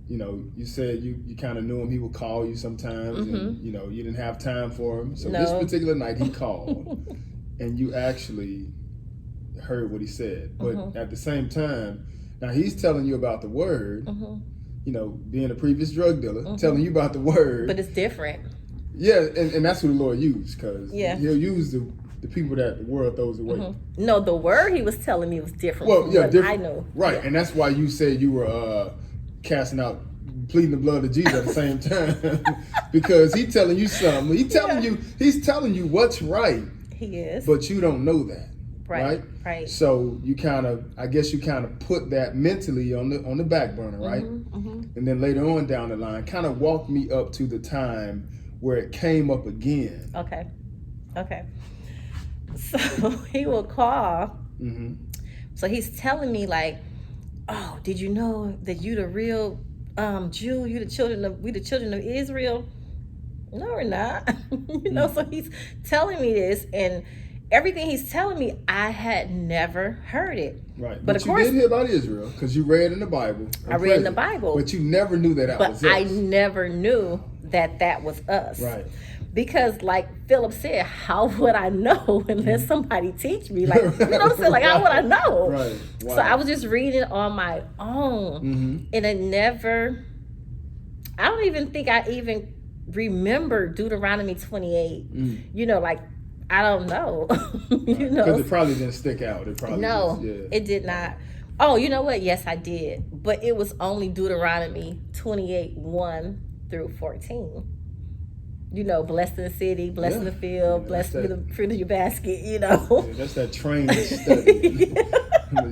S1: you said you kind of knew him. He would call you sometimes, and you didn't have time for him. So this particular night he called, and you actually heard what he said. But at the same time, now he's telling you about the word. Being a previous drug dealer, telling you about the word.
S2: But it's different.
S1: Yeah, and that's who the Lord used, because he'll use the people that the world throws away.
S2: No, the word he was telling me was different.
S1: Well, yeah, different.
S2: I know.
S1: Right,
S2: yeah.
S1: And that's why you said you were casting out, pleading the blood of Jesus at the same time, because he's telling you something. He's telling you what's right.
S2: He is.
S1: But you don't know that.
S2: Right.
S1: So you kind of put that mentally on the back burner, right? And then later on down the line, kind of walk me up to the time where it came up again.
S2: Okay. So he will call. So he's telling me like, oh, did you know that you the real Jew? We the children of Israel. No, we're not. So he's telling me this, and everything he's telling me, I had never heard it.
S1: Right, but of course, you did hear about Israel because you read in the Bible.
S2: I read in the Bible,
S1: but you never knew that was us.
S2: I never knew that was us.
S1: Right.
S2: Because, like Philip said, how would I know unless somebody teach me? Like, you know what I'm saying? Like, how would I know?
S1: Right. Wow.
S2: So I was just reading on my own, and it never. I don't even think I even remember Deuteronomy 28. Like, I don't know.
S1: Because it probably didn't stick out. It probably
S2: it did not. Oh, you know what? Yes, I did, but it was only Deuteronomy 28:1-14. Blessed in the city, blessed in the field, blessed be the fruit of your basket.
S1: That's that trained study.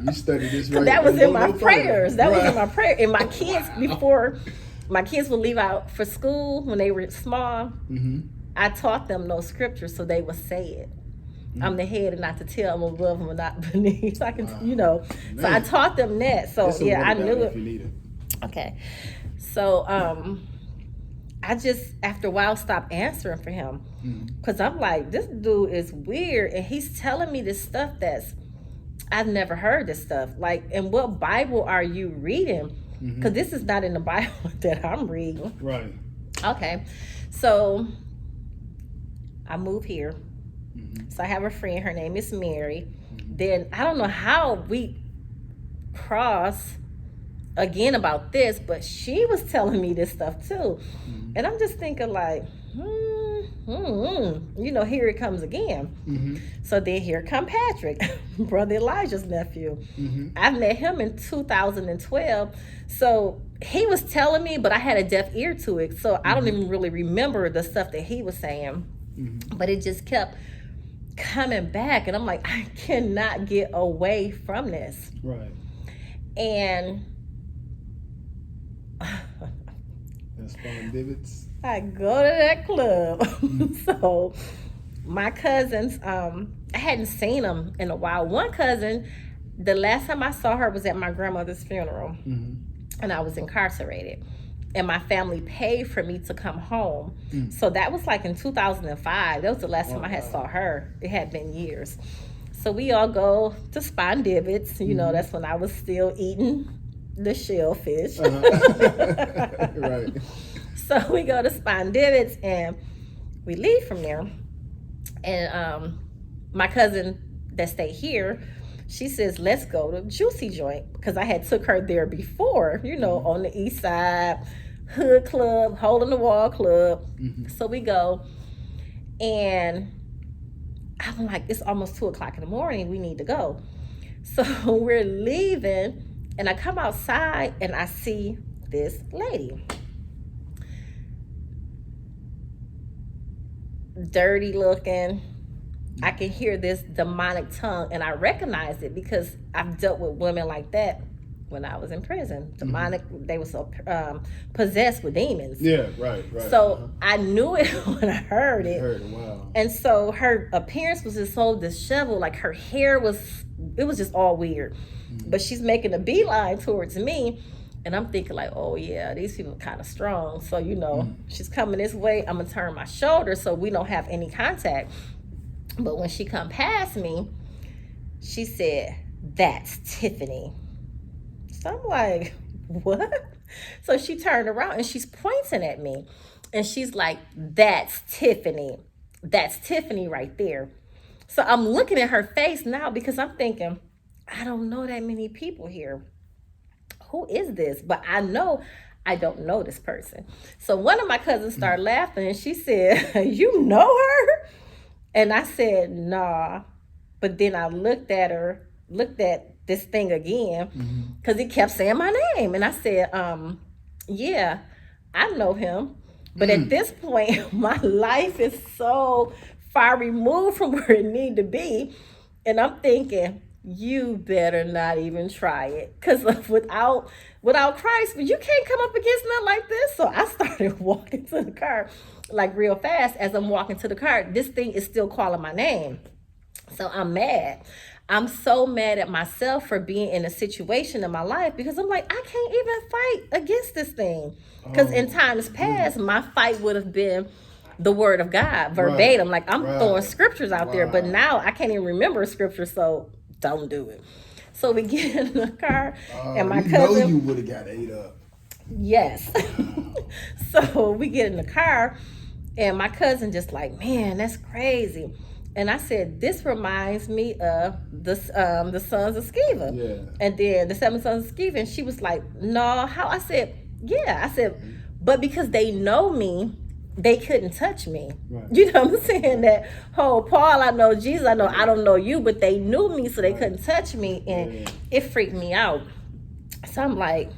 S1: You studied this right.
S2: That was in my prayers. That was in my prayer. And my kids, before my kids would leave out for school when they were small, I taught them those scriptures so they would say it. I'm the head and not the tail. I'm above and not beneath. So I can, So I taught them that. So I knew it.
S1: If you need it.
S2: Okay. So I just, after a while, stopped answering for him. Because I'm like, this dude is weird. And he's telling me this stuff I've never heard this stuff. Like, and what Bible are you reading? Because this is not in the Bible that I'm reading.
S1: Right.
S2: Okay. So I move here. So I have a friend. Her name is Mary. Then I don't know how we cross again about this, but she was telling me this stuff too. And I'm just thinking like, here it comes again. So then here come Patrick, Brother Elijah's nephew. I met him in 2012. So he was telling me, but I had a deaf ear to it. So I don't even really remember the stuff that he was saying. But it just kept coming back. And I'm like, I cannot get away from this.
S1: Right.
S2: And
S1: that's fun, divots.
S2: I go to that club. So my cousins, I hadn't seen them in a while. One cousin, the last time I saw her was at my grandmother's funeral, and I was incarcerated. And my family paid for me to come home. So that was like in 2005. That was the last time I saw her. It had been years. So we all go to Spine Divots. That's when I was still eating the shellfish.
S1: Right.
S2: So we go to Spine Divots and we leave from there. And my cousin that stayed here, she says, let's go to Juicy Joint. Because I had took her there before, on the east side, hood club, hole in the wall club. So we go. And I'm like, it's almost 2:00 in the morning. We need to go. So we're leaving. And I come outside and I see this lady. Dirty looking. I can hear this demonic tongue, and I recognize it because I've dealt with women like that when I was in prison. Demonic, they were so possessed with demons.
S1: Yeah, right.
S2: So I knew it when I heard it.
S1: Wow.
S2: And so her appearance was just so disheveled, like her hair was just all weird. But she's making a beeline towards me, and I'm thinking like, oh yeah, these people are kind of strong. So she's coming this way, I'm gonna turn my shoulder so we don't have any contact. But when she come past me, she said, "That's Tiffany." So I'm like, what? So she turned around and she's pointing at me, and she's like, "That's Tiffany. That's Tiffany right there." So I'm looking at her face now because I'm thinking, I don't know that many people here. Who is this? But I know I don't know this person. So one of my cousins started laughing and she said, "You know her?" And I said, "Nah." But then I looked at this thing again because it kept saying my name. And I said, yeah, I know him. But at this point, my life is so far removed from where it need to be. And I'm thinking, you better not even try it. Because without Christ, you can't come up against nothing like this. So I started walking to the car, like real fast. As I'm walking to the car, this thing is still calling my name. So I'm mad. I'm so mad at myself for being in a situation in my life because I'm like, I can't even fight against this thing. Because in times past, my fight would have been the word of God verbatim. Like I'm throwing scriptures out there, but now I can't even remember a scripture, so don't do it. So we get in the car, and my cousin.
S1: Know you would have got ate up.
S2: Yes. So we get in the car, and my cousin just like, man, that's crazy. And I said, this reminds me of the sons of Sceva.
S1: Yeah.
S2: And then the seven sons of Sceva. And she was like, no, how? I said, yeah. I said, but because they know me, they couldn't touch me. Right. You know what I'm saying? That whole Paul, I know Jesus, I know I don't know you, but they knew me, so they couldn't touch me. And it freaked me out. So I'm like,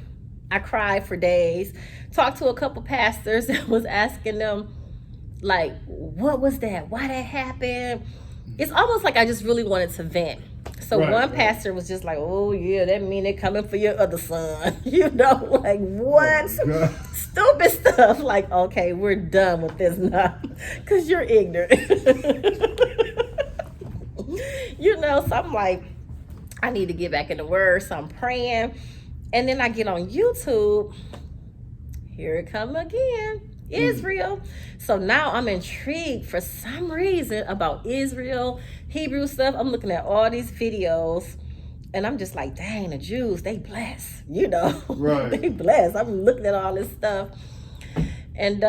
S2: I cried for days. Talked to a couple pastors and was asking them, like, what was that? Why that happened? It's almost like I just really wanted to vent. So one pastor was just like, oh yeah, that mean they're coming for your other son. You know, like what? Stupid stuff. Like, okay, we're done with this now. Because you're ignorant. You know, so I'm like, I need to get back in the word. So I'm praying. And then I get on YouTube. Here it come again. Israel. So now I'm intrigued for some reason about Israel, Hebrew stuff. I'm looking at all these videos and I'm just like, dang, the Jews, they blessed, you know. Right. They blessed. I'm looking at all this stuff. And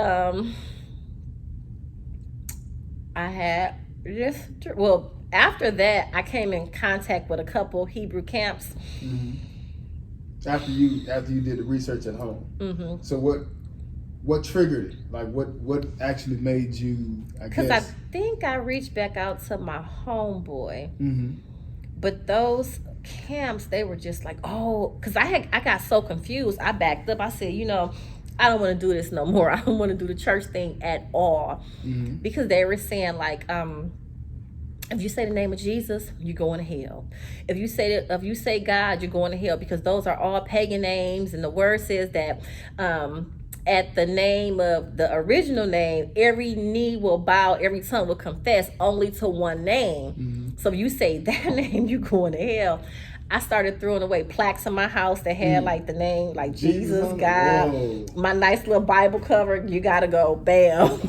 S2: I had just, well, after that, I came in contact with a couple Hebrew camps.
S1: Mm-hmm. After you did the research at home. Mm-hmm. So what triggered it? Like what actually made you, I guess?
S2: Because I think I reached back out to my homeboy. Mm-hmm. But those camps, they were just like, oh, because I got so confused. I backed up. I said, you know, I don't want to do this no more. I don't want to do the church thing at all. Mm-hmm. Because they were saying like, if you say the name of Jesus, you're going to hell. If you say God, you're going to hell, because those are all pagan names, and the word says that at the name of the original name, every knee will bow, every tongue will confess only to one name. Mm-hmm. So if you say that name, you're going to hell. I started throwing away plaques in my house that had like the name, like Jesus, God. Whoa. My nice little Bible cover, you gotta go, bam.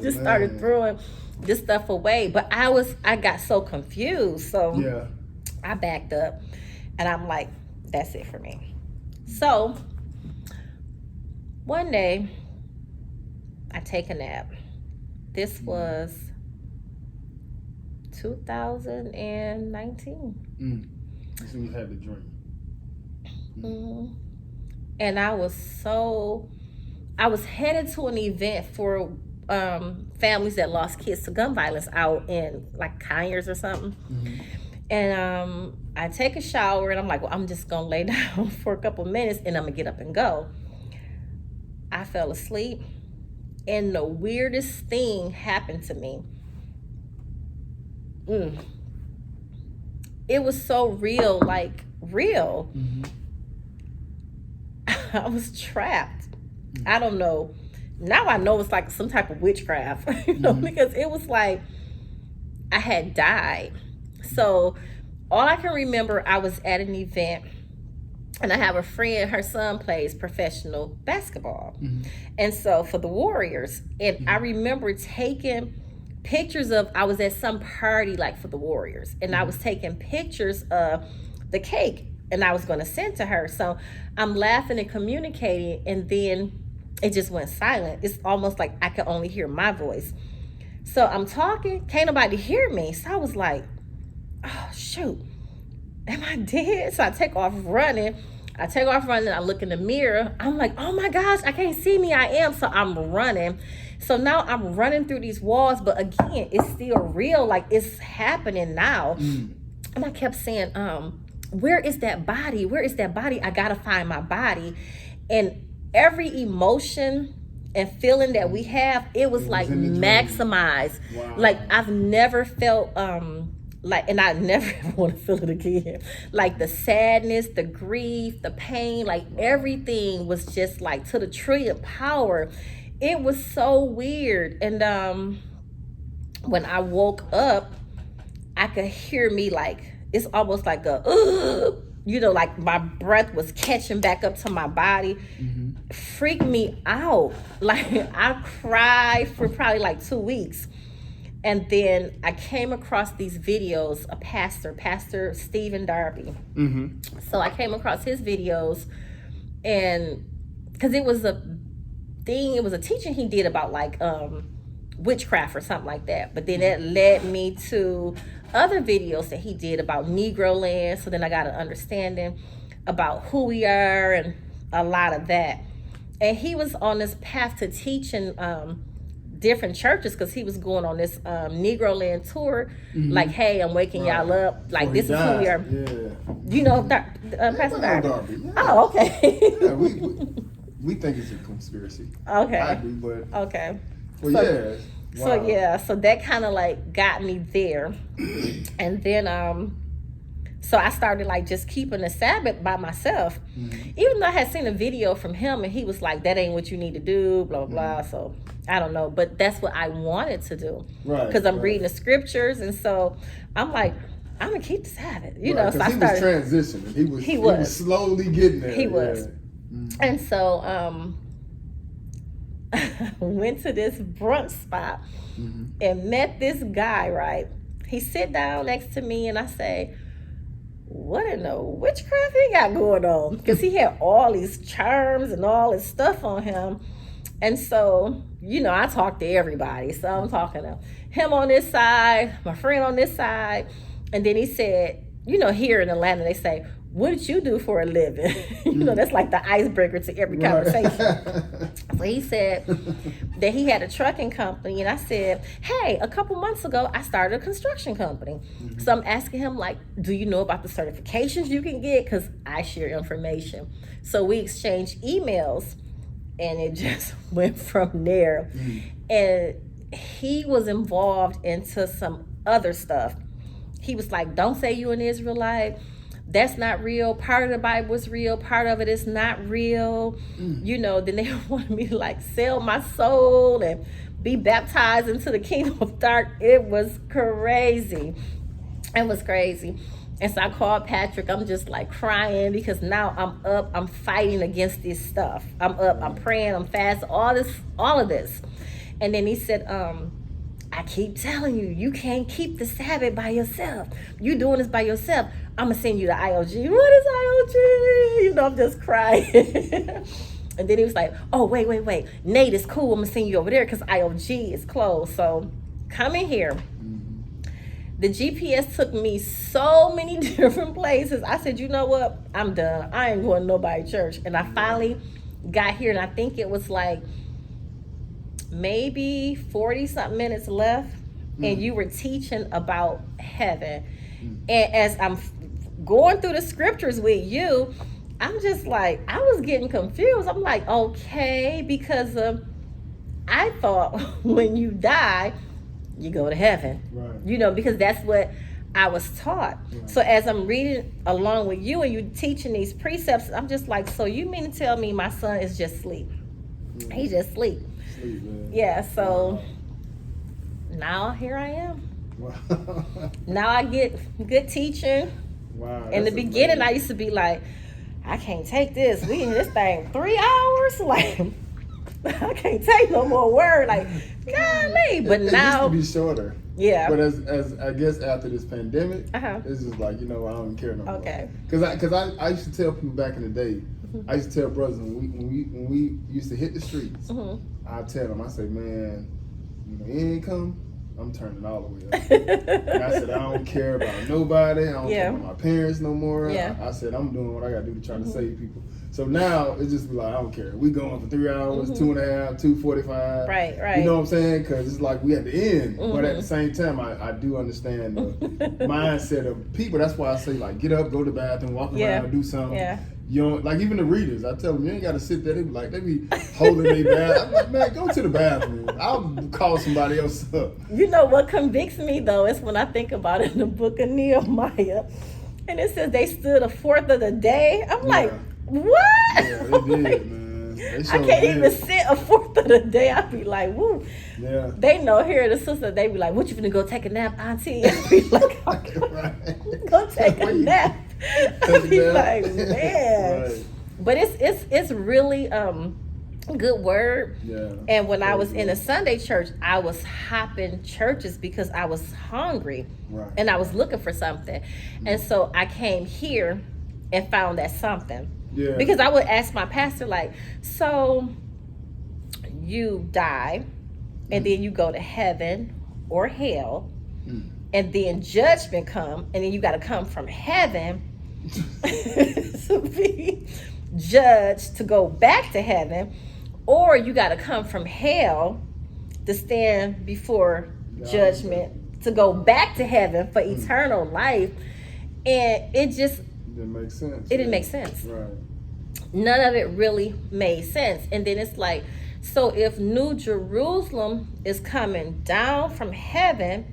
S2: Just started throwing this stuff away. But I got so confused. So I backed up and I'm like, that's it for me. So one day I take a nap. This was 2019.
S1: So you had the dream.
S2: Mm-hmm. And I was headed to an event for families that lost kids to gun violence out in like Conyers or something. Mm-hmm. And I take a shower and I'm like, well, I'm just gonna lay down for a couple minutes and I'm gonna get up and go. I fell asleep and the weirdest thing happened to me. It was so real, like real. Mm-hmm. I was trapped. Mm-hmm. I don't know. Now I know it's like some type of witchcraft, you know, because it was like I had died. So all I can remember, I was at an event and I have a friend, her son plays professional basketball. Mm-hmm. And so for the Warriors, and I remember taking pictures of, I was at some party like for the Warriors, and I was taking pictures of the cake and I was going to send to her. So I'm laughing and communicating, and then it just went silent. It's almost like I could only hear my voice. So I'm talking, can't nobody hear me. So I was like, oh shoot, am I dead? So I take off running. I look in the mirror. I'm like, oh my gosh, I can't see me. I am. So I'm running. So now I'm running through these walls, but again, it's still real. Like it's happening now. And I kept saying, where is that body? Where is that body? I gotta find my body. And every emotion and feeling that we have, it was like maximized. Wow. Like I've never felt like, and I never want to feel it again. Like the sadness, the grief, the pain, like everything was just like to the trillionth power. It was so weird. And when I woke up, I could hear me like, it's almost like a, like my breath was catching back up to my body.
S1: Mm-hmm.
S2: Freaked me out. Like, I cried for probably like 2 weeks. And then I came across these videos, Pastor Stephen Darby.
S1: Mm-hmm.
S2: So I came across his videos, and because it was a teaching he did about like witchcraft or something like that. But then that led me to other videos that he did about Negro land. So then I got an understanding about who we are and a lot of that. And he was on this path to teaching different churches, because he was going on this Negro land tour. Mm-hmm. Like, hey, I'm waking y'all up. Like, this is who we are.
S1: Yeah.
S2: You know, Pastor Darby?
S1: Yeah.
S2: Oh, okay.
S1: Yeah, we think it's a conspiracy.
S2: Okay.
S1: I do, but
S2: okay.
S1: Well,
S2: so,
S1: yeah. Wow.
S2: So that kind of like got me there, and then so I started like just keeping the Sabbath by myself, even though I had seen a video from him and he was like, that ain't what you need to do, blah blah blah. So I don't know, but that's what I wanted to do, right? Because I'm reading the scriptures, and so I'm like, I'm gonna keep the Sabbath, you know. So I started
S1: transitioning. He was slowly getting there.
S2: He was, and so went to this brunch spot and met this guy. Right, he sit down next to me, and I say, what in the witchcraft he got going on? Because he had all these charms and all this stuff on him. And so, you know, I talk to everybody. So I'm talking to him on this side, my friend on this side. And then he said, you know, here in Atlanta, they say, what did you do for a living? You know, that's like the icebreaker to every conversation. So he said that he had a trucking company. And I said, hey, a couple months ago, I started a construction company. So I'm asking him, like, do you know about the certifications you can get? Because I share information. So we exchanged emails, and it just went from there. And he was involved into some other stuff. He was like, don't say you an Israelite. That's not real. Part of the Bible is real. Part of it is not real. You know, then they wanted me to like sell my soul and be baptized into the kingdom of dark. It was crazy. It was crazy. And so I called Patrick. I'm just like crying, because now I'm up. I'm fighting against this stuff. I'm up. I'm praying. I'm fasting. All of this. And then he said, I keep telling you, you can't keep the Sabbath by yourself. You doing this by yourself. I'm gonna send you the IOG. What is IOG? You know, I'm just crying. And then he was like, oh, wait. Nate is cool. I'm gonna send you over there because IOG is closed. So come in here. The GPS took me so many different places. I said, you know what? I'm done. I ain't going to nobody's church. And I finally got here, and I think it was like maybe 40-something minutes left, and you were teaching about heaven. And as I'm going through the scriptures with you, I'm just like, I was getting confused. I'm like, okay, because I thought when you die, you go to heaven, right? You know, because that's what I was taught. Right. So as I'm reading along with you and you teaching these precepts, I'm just like, so you mean to tell me my son is just asleep? Yeah. He's just asleep. Yeah, so now here I am. Wow. Now I get good teaching. Wow. In the beginning, I used to be like, I can't take this. We in this thing 3 hours? Like, I can't take no more word. Like, golly. But now
S1: it used to be shorter.
S2: Yeah.
S1: But as I guess after this pandemic, it's just like, you know, I don't care no more. Okay. Because I used to tell people back in the day, I used to tell brothers when we used to hit the streets, I'd tell them, I say, man, you know, you ain't come, I'm turning all the way up. And I said, I don't care about nobody. I don't care about my parents no more. Yeah. I said, I'm doing what I got to do to try to save people. So now it's just like, I don't care. We going for 3 hours, 2.5, 2:45. Right. You know what I'm saying? Because it's like we at the end. But at the same time, I do understand the mindset of people. That's why I say, like, get up, go to the bathroom, walk around, do something. Yeah. You know, like even the readers, I tell them, you ain't got to sit there. They be holding their bath. I'm like, man, go to the bathroom. I'll call somebody else up. You know what convicts me, though, is when I think about it in the book of Nehemiah. And it says they stood a fourth of the day. I'm like, what? Yeah, they did, man.
S2: I can't even sit a fourth of the day. I'd be like, woo.
S1: Yeah.
S2: They know here, the sister, they be like, what, you finna go take a nap, auntie? I'd be like, go take a nap. I'd be like, man. Right. But it's really good word.
S1: Yeah.
S2: And when I was in a Sunday church, I was hopping churches because I was hungry.
S1: Right.
S2: And I was looking for something. And so I came here and found that something.
S1: Yeah.
S2: Because I would ask my pastor, like, so you die and then you go to heaven or hell, and then judgment come, and then you got to come from heaven to be judged to go back to heaven, or you got to come from hell to stand before judgment to go back to heaven for eternal life. And it just
S1: didn't make sense.
S2: It didn't make sense.
S1: Right.
S2: None of it really made sense. And then it's like, so if New Jerusalem is coming down from heaven,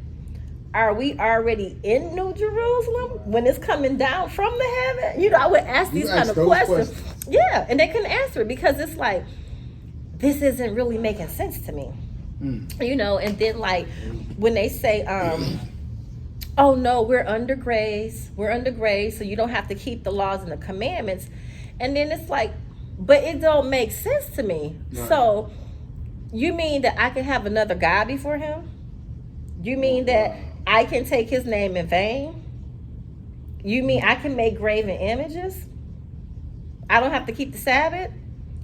S2: are we already in New Jerusalem when it's coming down from the heaven? You know, I would ask these kind of questions. Yeah, and they couldn't answer it because it's like, this isn't really making sense to me. You know, and then like when they say, oh no, we're under grace, so you don't have to keep the laws and the commandments. And then it's like, but it don't make sense to me. Right. So you mean that I can have another God before him? You mean that I can take his name in vain? You mean I can make graven images? I don't have to keep the Sabbath?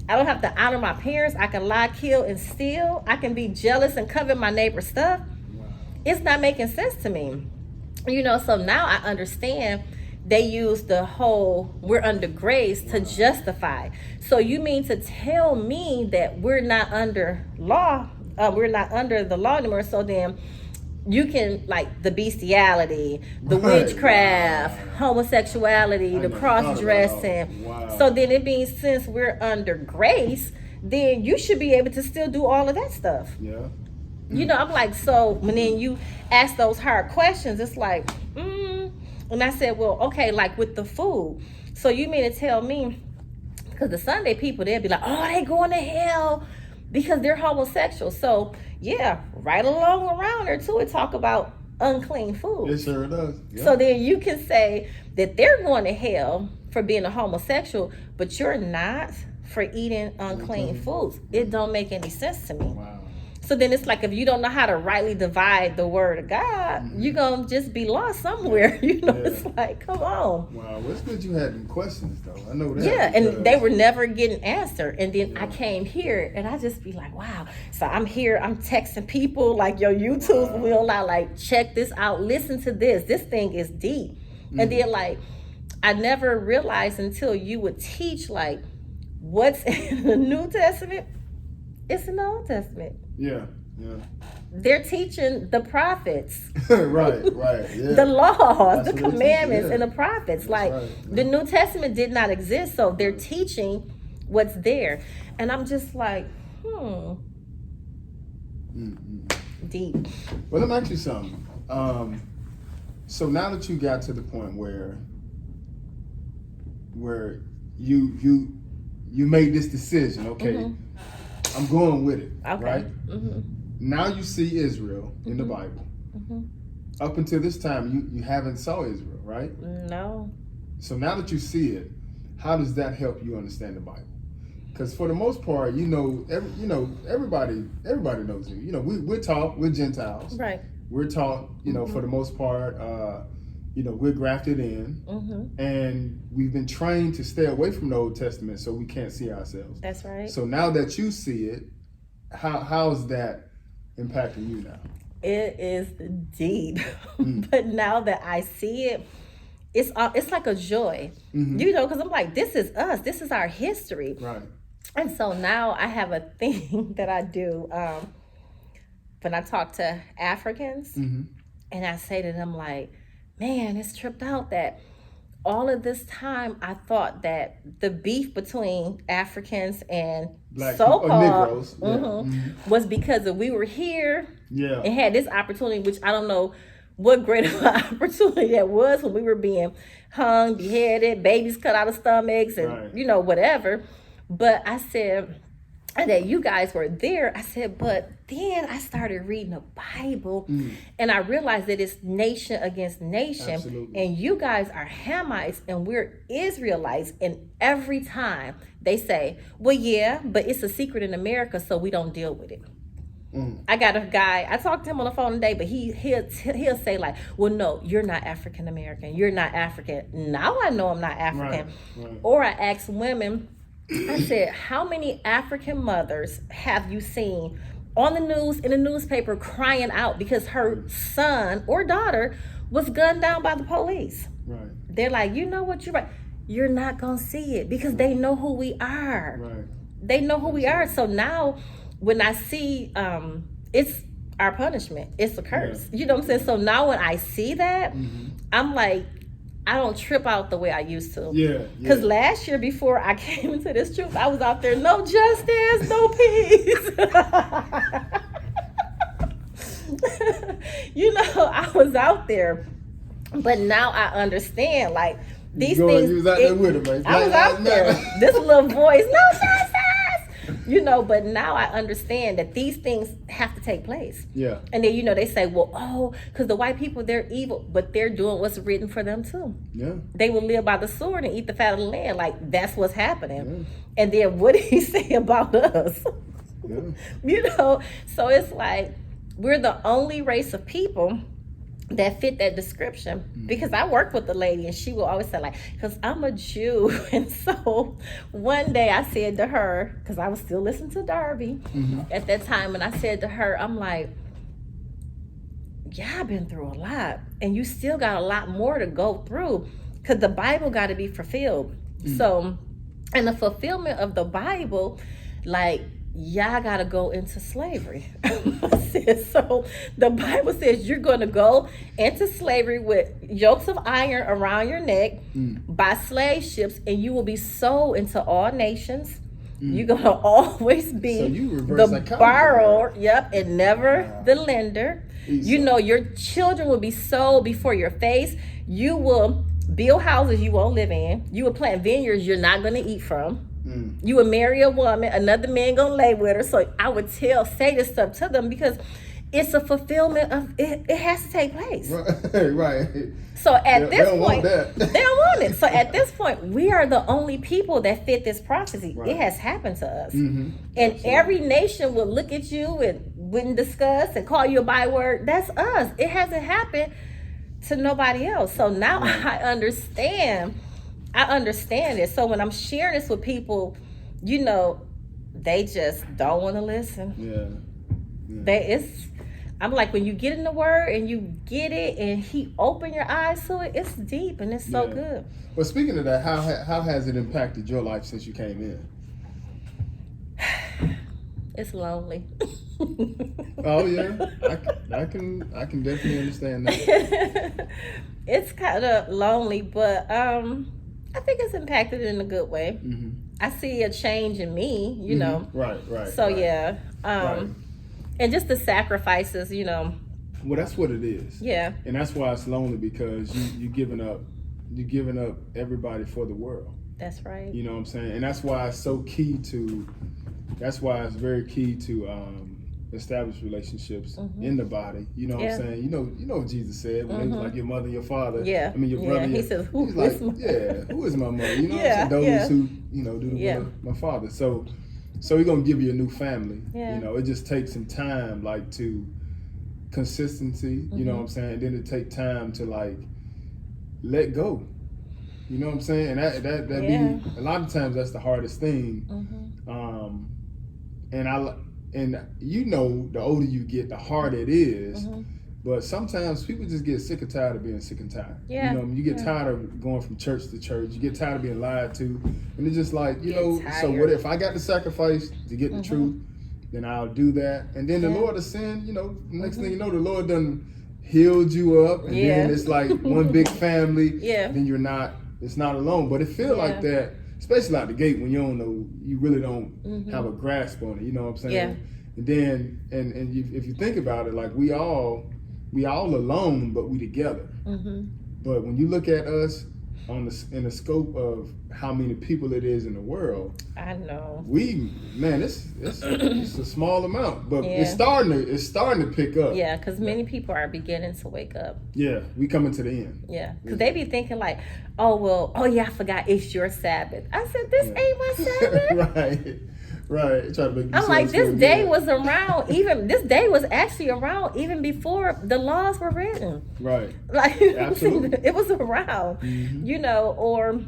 S2: I don't have to honor my parents? I can lie, kill, and steal? I can be jealous and covet my neighbor's stuff? Wow. It's not making sense to me. You know, so now I understand they use the whole we're under grace to justify. So you mean to tell me that we're not under law, we're not under the law anymore, so then you can, like, the bestiality, the witchcraft, homosexuality, the cross-dressing. So then it means since we're under grace, then you should be able to still do all of that stuff.
S1: Yeah.
S2: You know, I'm like, so when then you ask those hard questions, it's like, and I said, well, okay, like with the food. So you mean to tell me, because the Sunday people, they'll be like, oh, they going to hell because they're homosexual. So yeah, right along around there too, it talk about unclean food.
S1: It sure does. Yeah.
S2: So then you can say that they're going to hell for being a homosexual, but you're not for eating unclean foods. It don't make any sense to me.
S1: Wow.
S2: So then it's like, if you don't know how to rightly divide the word of God, you're going to just be lost somewhere. You know, it's like, come on.
S1: Wow, well, it's good you had them questions, though. I know that.
S2: Yeah, and they were never getting answered. And then I came here, and I just be like, wow. So I'm here, I'm texting people, like, yo, YouTube, we don't know, like, check this out, listen to this. This thing is deep. And then, like, I never realized until you would teach, like, what's in the New Testament, it's in the Old Testament.
S1: Yeah, yeah.
S2: They're teaching the prophets.
S1: right, yeah.
S2: The laws, the commandments, and the prophets. Like, the New Testament did not exist, so they're teaching what's there. And I'm just like, deep.
S1: Well, let me ask you something. So now that you got to the point where you made this decision, okay, I'm going with it, right? Now you see Israel in the Bible. Up until this time, you haven't saw Israel, right?
S2: No.
S1: So now that you see it, how does that help you understand the Bible? Because for the most part, everybody knows it. You know, we're taught, we're Gentiles,
S2: right?
S1: We're taught, for the most part, we're grafted in, and we've been trained to stay away from the Old Testament so we can't see ourselves.
S2: That's right.
S1: So now that you see it, how's that impacting you now?
S2: It is deep, but now that I see it, it's like a joy, because I'm like, this is us, this is our history,
S1: right? And
S2: so now I have a thing that I do when I talk to Africans, and I say to them, like, man, it's tripped out that all of this time I thought that the beef between Africans and
S1: Black
S2: so-called
S1: Negroes
S2: was because of we were here
S1: and
S2: had this opportunity, which I don't know what great of an opportunity that was when we were being hung, beheaded, babies cut out of stomachs, and whatever. But I said, and that you guys were there. I said, but then I started reading the Bible, and I realized that it's nation against nation.
S1: Absolutely.
S2: And you guys are Hamites and we're Israelites. And every time they say, well, yeah, but it's a secret in America, so we don't deal with it. I got a guy, I talked to him on the phone today, but he'll say like, well, no, you're not African American. You're not African. Now I know I'm not African.
S1: Right.
S2: Or I ask women, I said, how many African mothers have you seen on the news, in the newspaper, crying out because her son or daughter was gunned down by the police?
S1: Right.
S2: They're like, you know what, you're right. You're not going to see it because they know who we are.
S1: Right.
S2: They know who we are. So now when I see, it's our punishment. It's a curse. You know what I'm saying? So now when I see that, I'm like, I don't trip out the way I used to.
S1: Yeah.
S2: Because last year before I came into this truth, I was out there, no justice, no peace. You know, I was out there. But now I understand, like, these things.
S1: You was out there with him, man.
S2: I was out there. This little voice, no justice. You know, but now I understand that these things have to take place.
S1: Yeah.
S2: And then, you know, they say, well, oh, because the white people, they're evil, but they're doing what's written for them too.
S1: Yeah.
S2: They will live by the sword and eat the fat of the land. Like, that's what's happening. Yeah. And then what did he say about us? Yeah. You know, so it's like, we're the only race of people that fit that description. Because I work with the lady and she will always say like, because I'm a Jew. And so one day I said to her, because I was still listening to Darby at that time, and I said to her, I'm like, yeah, I've been through a lot and you still got a lot more to go through because the Bible got to be fulfilled. So, and the fulfillment of the Bible, like, y'all gotta go into slavery. So the Bible says you're gonna go into slavery with yokes of iron around your neck by slave ships, and you will be sold into all nations. You're gonna always be the borrower, and never the lender. You know, your children will be sold before your face. You will build houses you won't live in. You will plant vineyards you're not gonna eat from. You would marry a woman, another man gonna lay with her. So I would say this stuff to them because it's a fulfillment of it. It has to take place.
S1: Right.
S2: So at this point, they don't want it. So at this point, we are the only people that fit this prophecy. Right. It has happened to us. And absolutely. Every nation will look at you and wouldn't discuss and call you a byword. That's us. It hasn't happened to nobody else. So now I understand it. So when I'm sharing this with people, you know, they just don't want to listen. I'm like, when you get in the word and you get it and he opened your eyes to it, it's deep and it's so good.
S1: Well, speaking of that, how has it impacted your life since you came in?
S2: It's lonely.
S1: Oh yeah, I can definitely understand that.
S2: It's kind of lonely, but I think it's impacted in a good way. I see a change in me, you know. Right. So yeah, and just the sacrifices, you know.
S1: Well, that's what it is. Yeah. And that's why it's lonely, because you're giving up everybody for the world.
S2: That's right.
S1: You know what I'm saying? And that's why it's so key to. That's why it's very key to establish relationships in the body. You know what I'm saying? You know what Jesus said when he was like your mother and your father. Yeah. I mean your brother.
S2: He says, who is
S1: my mother? You know what I'm saying? Those who, you know, do the will of my father. So he's gonna give you a new family. Yeah. You know, it just takes some time, like, to consistency, you know what I'm saying? And then it take time to, like, let go. You know what I'm saying? And that be a lot of times that's the hardest thing. And you know, the older you get, the harder it is. But sometimes people just get sick and tired of being sick and tired. Yeah. You know, you get tired of going from church to church. You get tired of being lied to. And it's just like, you know, so what if I got to sacrifice to get the truth, then I'll do that. And then the Lord will send, you know, next thing you know, the Lord done healed you up. And then it's like one big family. Then it's not alone. But it feels like that, especially out the gate, when you don't know, you really don't have a grasp on it. You know what I'm saying? Yeah. And then, if you think about it, like, we all alone, but we together. But when you look at us, in the scope of how many people it is in the world.
S2: I know.
S1: It's a small amount, but it's starting to pick up.
S2: Yeah, because many people are beginning to wake up.
S1: Yeah, we coming to the end.
S2: Yeah, because they be thinking like, oh yeah, I forgot it's your Sabbath. I said, this ain't my Sabbath.
S1: Right. Try to make
S2: I'm like, this day was around. This day was actually around even before the laws were written.
S1: Right.
S2: Like,
S1: absolutely,
S2: it was around. Or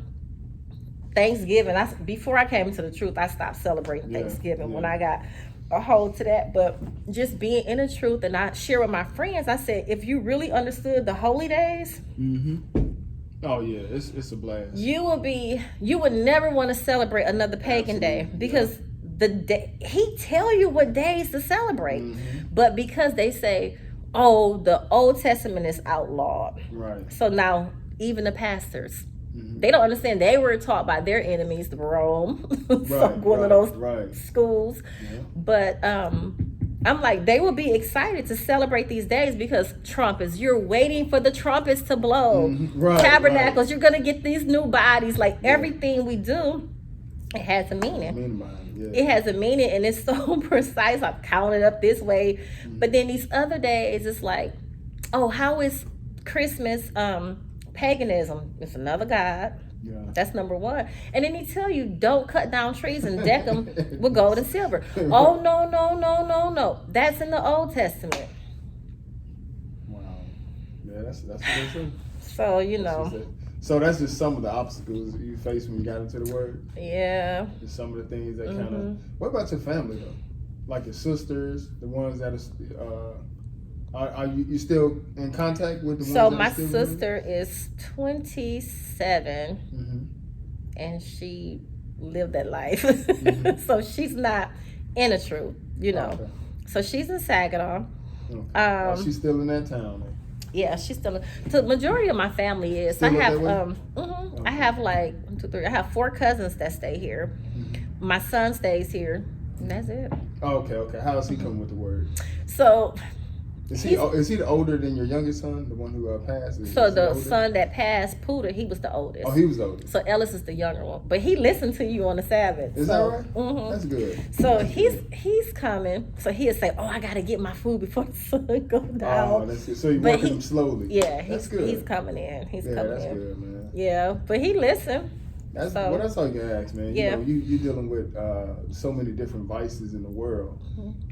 S2: Thanksgiving. Before I came into the truth, I stopped celebrating Thanksgiving when I got a hold to that. But just being in the truth, and I share with my friends, I said, if you really understood the holy days.
S1: Oh yeah, it's a blast. You
S2: would never want to celebrate another pagan day, because the day he tell you what days to celebrate, but because they say, oh, the Old Testament is outlawed,
S1: right?
S2: So now even the pastors, they don't understand. They were taught by their enemies, the Rome, one of those schools. But I'm like, they will be excited to celebrate these days because trumpets. You're waiting for the trumpets to blow. Tabernacles. You're gonna get these new bodies. Like everything we do, it has a meaning. It has a meaning, and it's so precise. I've counted up this way, but then these other days, it's like, oh, how is Christmas? Paganism. It's another god. That's number one. And then he tell you, don't cut down trees and deck them with gold and silver. Oh, no. That's in the Old Testament.
S1: Wow. Yeah, that's what they say.
S2: So,
S1: So that's just some of the obstacles you faced when you got into the Word?
S2: Yeah.
S1: Just some of the things that kind of... What about your family, though? Like your sisters, the ones that are you still in contact with the ones
S2: So
S1: that
S2: my
S1: are still
S2: sister is 27, and she lived that life. So she's not in the truth, Okay. So she's in Saginaw.
S1: Okay. She's still in that town, man.
S2: Yeah, she's still. The majority of my family is.
S1: Still
S2: I have I have like 1, 2, 3. I have 4 cousins that stay here. My son stays here, and that's it.
S1: Oh, okay. How is he coming with the Word?
S2: So.
S1: Is he older than your youngest son, the one who passed?
S2: So the son that passed, Pooter, he was the oldest.
S1: Oh, he was the oldest.
S2: So Ellis is the younger one, but he listened to you on the Sabbath.
S1: Is that right? That's good.
S2: So he's coming. So he'll say, "Oh, I gotta get my food before the sun goes down."
S1: Oh, that's good. So you're working him slowly.
S2: Yeah,
S1: that's good.
S2: He's coming in. He's coming
S1: that's
S2: in.
S1: good, man.
S2: Yeah, but he listened.
S1: That's all you can ask, man.
S2: Yeah.
S1: You're dealing with so many different vices in the world.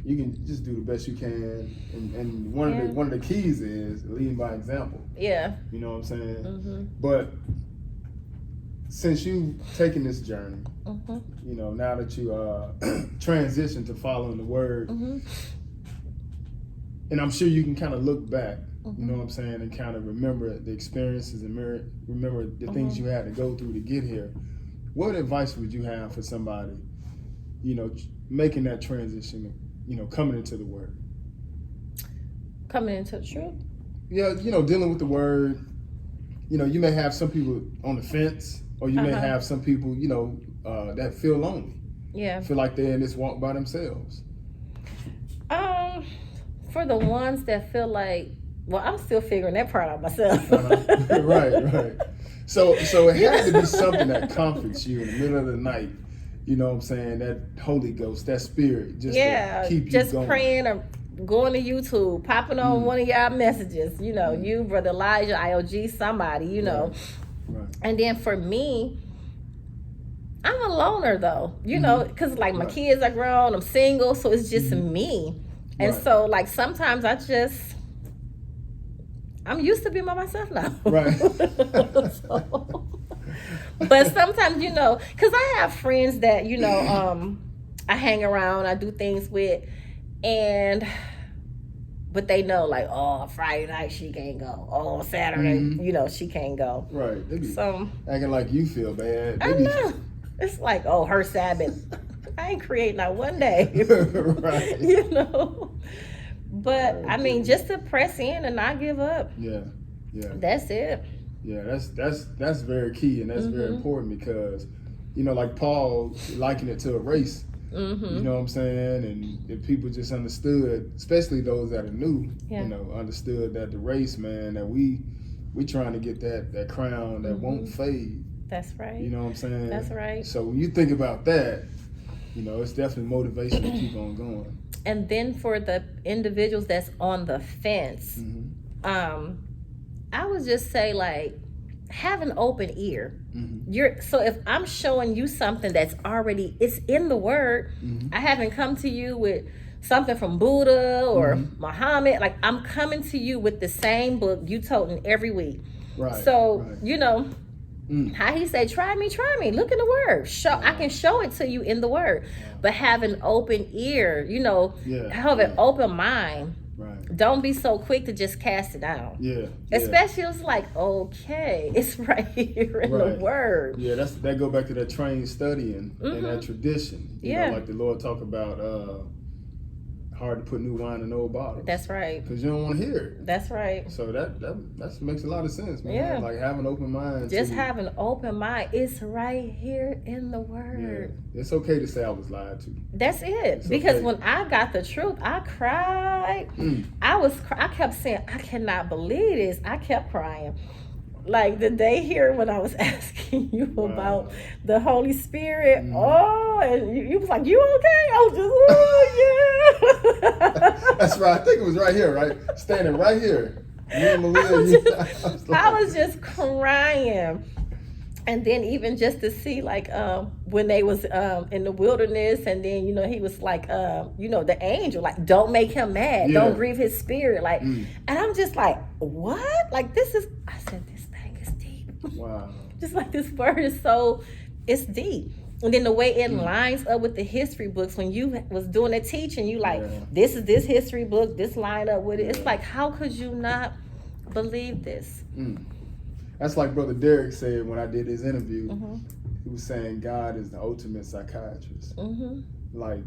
S1: You can just do the best you can, and one of the keys is leading by example.
S2: Yeah.
S1: You know what I'm saying? But since you've taken this journey, now that you transition to following the Word, and I'm sure you can kind of look back. You know what I'm saying, and kind of remember the experiences and remember the things you had to go through to get here. What advice would you have for somebody, making that transition, coming into the Word?
S2: Coming into the truth?
S1: Yeah, dealing with the Word. You may have some people on the fence, or you may have some people, that feel lonely.
S2: Yeah.
S1: Feel like they're in this walk by themselves.
S2: For the ones that feel like, well, I'm still figuring that part out myself.
S1: Right. So it has to be something that comforts you in the middle of the night. You know what I'm saying? That Holy Ghost, that Spirit, just to keep you
S2: just
S1: going.
S2: Praying or going to YouTube, popping on one of y'all messages. You, Brother Elijah, IOG, somebody. Right. And then for me, I'm a loner though. Because like my kids are grown, I'm single, so it's just me. And so like sometimes I'm used to being by myself now.
S1: Right.
S2: But sometimes, because I have friends that, I hang around, I do things with, but they know like, oh, Friday night she can't go. Oh, Saturday, she can't go.
S1: Right. They be
S2: so
S1: acting like you feel bad.
S2: I know. It's like, oh, her Sabbath. I ain't creating that one day.
S1: Right.
S2: But I mean, just to press in and not give up.
S1: Yeah.
S2: That's it.
S1: Yeah, that's very key, and that's very important because, like Paul likened it to a race. You know what I'm saying? And if people just understood, especially those that are new, understood that the race, man, that we we trying to get that crown that won't fade.
S2: That's right.
S1: You know what I'm saying?
S2: That's right.
S1: So when you think about that, it's definitely motivation to keep on going.
S2: And then for the individuals that's on the fence, I would just say, like, have an open ear. So if I'm showing you something that's already, it's in the word, I haven't come to you with something from Buddha or Muhammad. Like, I'm coming to you with the same book you toting every week.
S1: Right.
S2: So, how he say, try me, look in the word. I can show it to you in the word. But have an open ear, have an open mind.
S1: Right.
S2: Don't be so quick to just cast it down.
S1: Yeah.
S2: Especially it's like, okay, it's right here in the word.
S1: Yeah, that go back to that trained studying and that tradition. You know, like the Lord talk about hard to put new wine in old bottles.
S2: That's right.
S1: Because you don't want to hear it.
S2: That's right.
S1: So that makes a lot of sense, man.
S2: Yeah.
S1: Like, have an open mind.
S2: Just have an open mind. It's right here in the word.
S1: Yeah. It's okay to say I was lied to.
S2: That's it. Because when I got the truth, I cried. I kept saying, I cannot believe this. I kept crying. Like the day here when I was asking you about the Holy Spirit, and you was like, you okay? I was just, yeah.
S1: That's right. I think it was right here, right? Standing right here.
S2: I was just crying. And then even just to see, like, when they was in the wilderness, and then, he was like, the angel, like, don't make him mad. Don't grieve his spirit. Like, and I'm just like, what? Like, I said, this thing is deep.
S1: Wow.
S2: Just like this word is it's deep. And then the way it lines up with the history books, when you was doing the teaching, you like, this is this history book, this line up with it. It's like, how could you not believe this?
S1: That's like Brother Derek said when I did his interview. He was saying God is the ultimate psychiatrist. Like,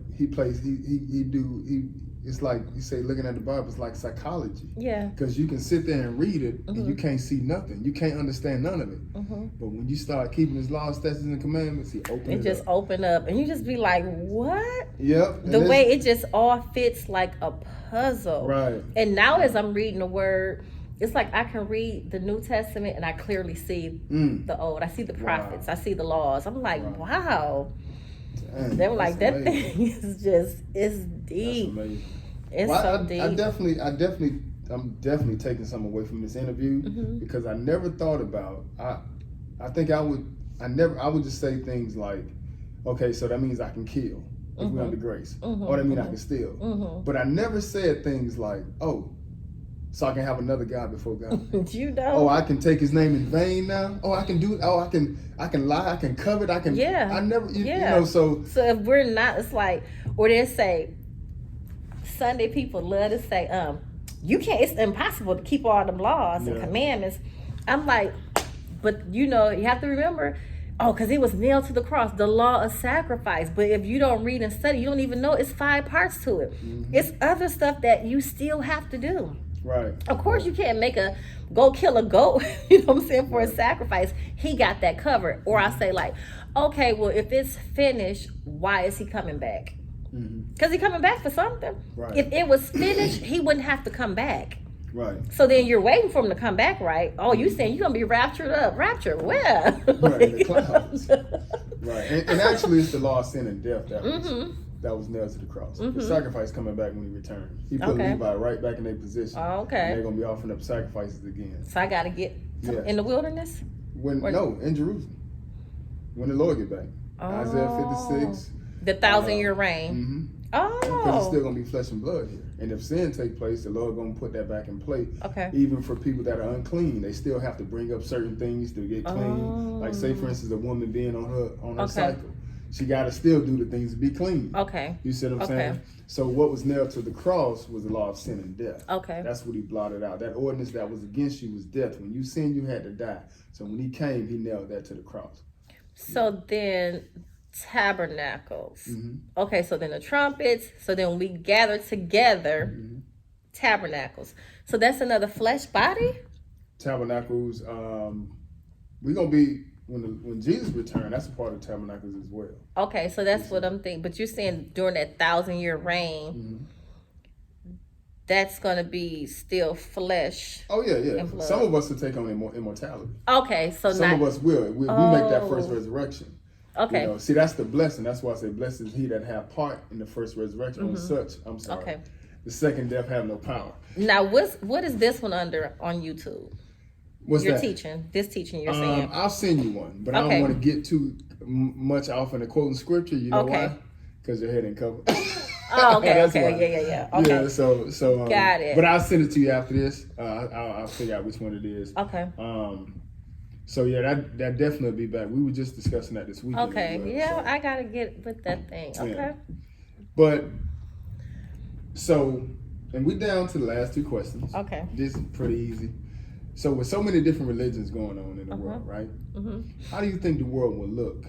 S1: it's like you say, looking at the Bible, it's like psychology.
S2: Yeah.
S1: Because you can sit there and read it and you can't see nothing. You can't understand none of it. But when you start keeping his laws, statutes, and commandments, he opens it
S2: just open up. And you just be like, what?
S1: Yep.
S2: The way it just all fits like a puzzle.
S1: Right.
S2: And now as I'm reading the word, it's like I can read the New Testament and I clearly see the Old. I see the prophets. I see the laws. I'm like, wow.
S1: Dang,
S2: they were like, that
S1: amazing.
S2: thing is just, it's deep. It's so deep.
S1: I'm definitely taking something away from this interview because I never thought about, I think I would just say things like, okay, so that means I can kill if we're under grace. Or that means I can steal. But I never said things like, so I can have another God before God.
S2: You know?
S1: Oh, I can take his name in vain now. Oh, I can do. Oh, I can lie. I can covet. I can.
S2: Yeah.
S1: I never. You know. So
S2: if we're not, it's like, or they say, Sunday people love to say, you can't. It's impossible to keep all them laws and commandments. I'm like, but you have to remember. Oh, because it was nailed to the cross, the law of sacrifice. But if you don't read and study, you don't even know it's 5 parts to it. It's other stuff that you still have to do.
S1: Right.
S2: Of course, you can't go kill a goat, you know what I'm saying, for a sacrifice. He got that covered. Or I say like, okay, well, if it's finished, why is he coming back? Because he's coming back for something.
S1: Right.
S2: If it was finished, he wouldn't have to come back.
S1: Right.
S2: So then you're waiting for him to come back, right? Oh, you saying you're going to be raptured up. Raptured where?
S1: Right, in the clouds. Right. And actually, it's the law of sin and death that was nailed to the cross. The sacrifice coming back when he returned. He put Levi right back in their position.
S2: Oh, okay.
S1: And they're going to be offering up sacrifices again.
S2: So I got to get in the wilderness?
S1: No, in Jerusalem. When the Lord get back. Isaiah 56.
S2: The 1,000-year reign.
S1: Because it's still going to be flesh and blood here. And if sin take place, the Lord going to put that back in play.
S2: Okay.
S1: Even for people that are unclean, they still have to bring up certain things to get clean. Like, say, for instance, a woman being on her cycle. She got to still do the things to be clean.
S2: Okay.
S1: You see what I'm saying? So what was nailed to the cross was the law of sin and death.
S2: Okay.
S1: That's what he blotted out. That ordinance that was against you was death. When you sinned, you had to die. So when he came, he nailed that to the cross.
S2: So then tabernacles. Okay, so then the trumpets. So then we gather together. Tabernacles. So that's another flesh body?
S1: Tabernacles, we're going to be, when Jesus returned, that's a part of tabernacles as well.
S2: Okay, so that's what I'm thinking. But you're saying during that 1,000-year reign, that's going to be still flesh.
S1: Oh yeah.
S2: And blood.
S1: Some of us will take on immortality.
S2: Okay, so
S1: some of us will. We make that first resurrection.
S2: Okay.
S1: You know, see, that's the blessing. That's why I say, blessed is he that have part in the first resurrection. On such, I'm sorry.
S2: Okay.
S1: The second death have no power.
S2: Now, what is this one under on YouTube?
S1: What's
S2: you're
S1: that?
S2: teaching. This teaching you're saying.
S1: I'll send you one, but I don't want to get too much off in the quoting scripture. You know why? Because your head ain't covered.
S2: Oh, okay, okay, yeah. Okay.
S1: Yeah, so
S2: got it.
S1: But I'll send it to you after this. I'll figure out which one it is.
S2: Okay.
S1: So yeah, that definitely be back. We were just discussing that this weekend.
S2: Okay. I gotta get with that thing. Okay.
S1: Yeah. But so, and we down to the last two questions.
S2: Okay.
S1: This is pretty easy. So with so many different religions going on in the world, right? How do you think the world would look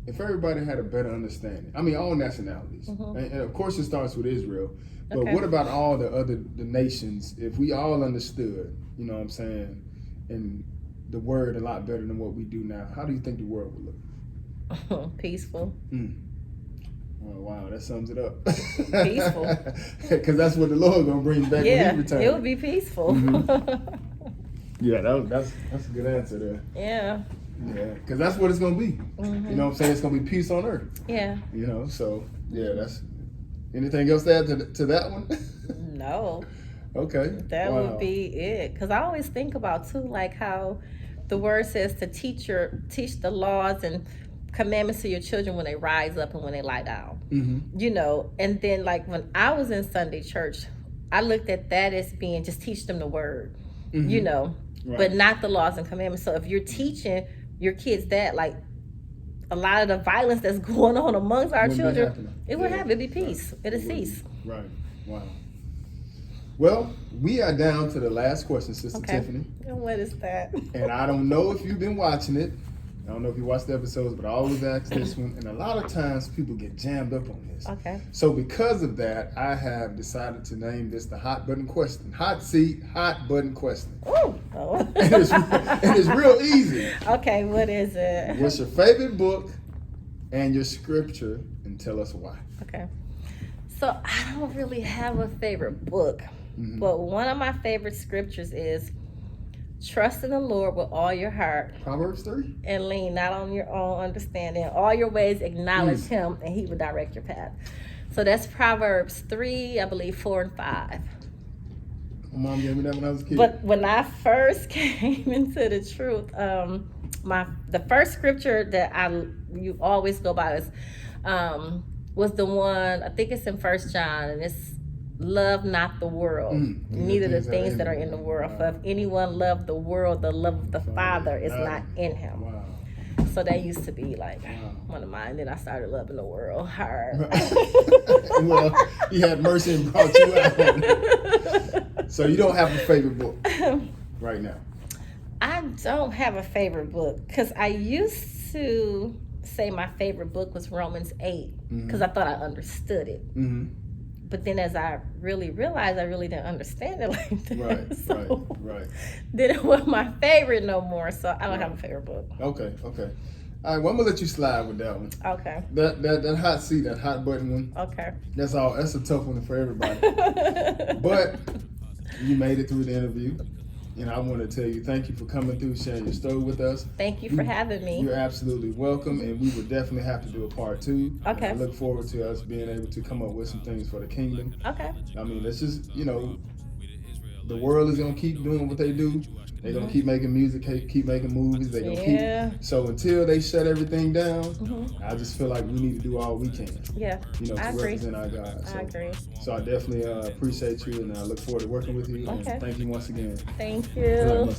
S1: if everybody had a better understanding? I mean, all nationalities, and of course it starts with Israel. But what about all the nations? If we all understood, you know what I'm saying, and the word a lot better than what we do now, how do you think the world would look?
S2: Peaceful.
S1: Oh, wow, that sums it up.
S2: Peaceful.
S1: Because that's what the Lord gonna bring back when He returns.
S2: It would be peaceful.
S1: Yeah, that's a good answer there.
S2: Yeah.
S1: Yeah, because that's what it's gonna be. You know what I'm saying? It's gonna be peace on earth.
S2: Yeah.
S1: You know, so yeah, that's. Anything else to add to that one?
S2: No.
S1: Okay.
S2: That would be it. Because I always think about too, like how the word says to teach the laws and commandments to your children when they rise up and when they lie down. You know, and then like when I was in Sunday church, I looked at that as being just teach them the word. You know, but not the laws and commandments. So if you're teaching your kids that, like a lot of the violence that's going on amongst our children, it would happen. It'd be peace. It'll cease.
S1: Right. Wow. Well, we are down to the last question, Sister Tiffany.
S2: And what is that?
S1: And I don't know if you've been watching it. I don't know if you watched the episodes, but I always ask this one. And a lot of times people get jammed up on this.
S2: Okay.
S1: So because of that, I have decided to name this the hot button question. Hot seat, hot button question.
S2: Ooh.
S1: And it's real easy.
S2: Okay, what is it?
S1: What's your favorite book and your scripture, and tell us why.
S2: Okay. So I don't really have a favorite book, but one of my favorite scriptures is trust in the Lord with all your heart.
S1: Proverbs 3.
S2: And lean not on your own understanding. All your ways acknowledge Him, and He will direct your path. So that's Proverbs 3, I believe 4 and 5.
S1: My mom gave me that when I was a kid.
S2: But when I first came into the truth, the first scripture that you always go by is was the one, I think it's in 1 John, and it's love not the world, neither the things that are in the world. For if anyone loved the world, the love of the Father is not in him.
S1: Wow.
S2: So that used to be like one of mine. Then I started loving the world hard.
S1: Well, He had mercy and brought you out. So you don't have a favorite book right now?
S2: I don't have a favorite book because I used to say my favorite book was Romans 8 because I thought I understood it. But then as I really realized, I really didn't understand it like that. Right. Then it wasn't my favorite no more, so I don't have a favorite book.
S1: Okay. All right, well, I'm gonna let you slide with that one.
S2: Okay.
S1: That hot seat, that hot button one.
S2: Okay.
S1: That's a tough one for everybody. But you made it through the interview. And I want to tell you, thank you for coming through, sharing your story with us.
S2: Thank you for having me.
S1: You're absolutely welcome, and we will definitely have to do a part 2.
S2: Okay.
S1: I look forward to us being able to come up with some things for the kingdom.
S2: Okay.
S1: I mean, let's just, the world is going to keep doing what they do. They're going to keep making music, keep making movies. They're going to keep. So until they shut everything down, I just feel like we need to do all we can.
S2: Yeah.
S1: To represent our God. So,
S2: I agree.
S1: So I definitely appreciate you, and I look forward to working with you.
S2: Okay.
S1: And thank you once again.
S2: Thank you.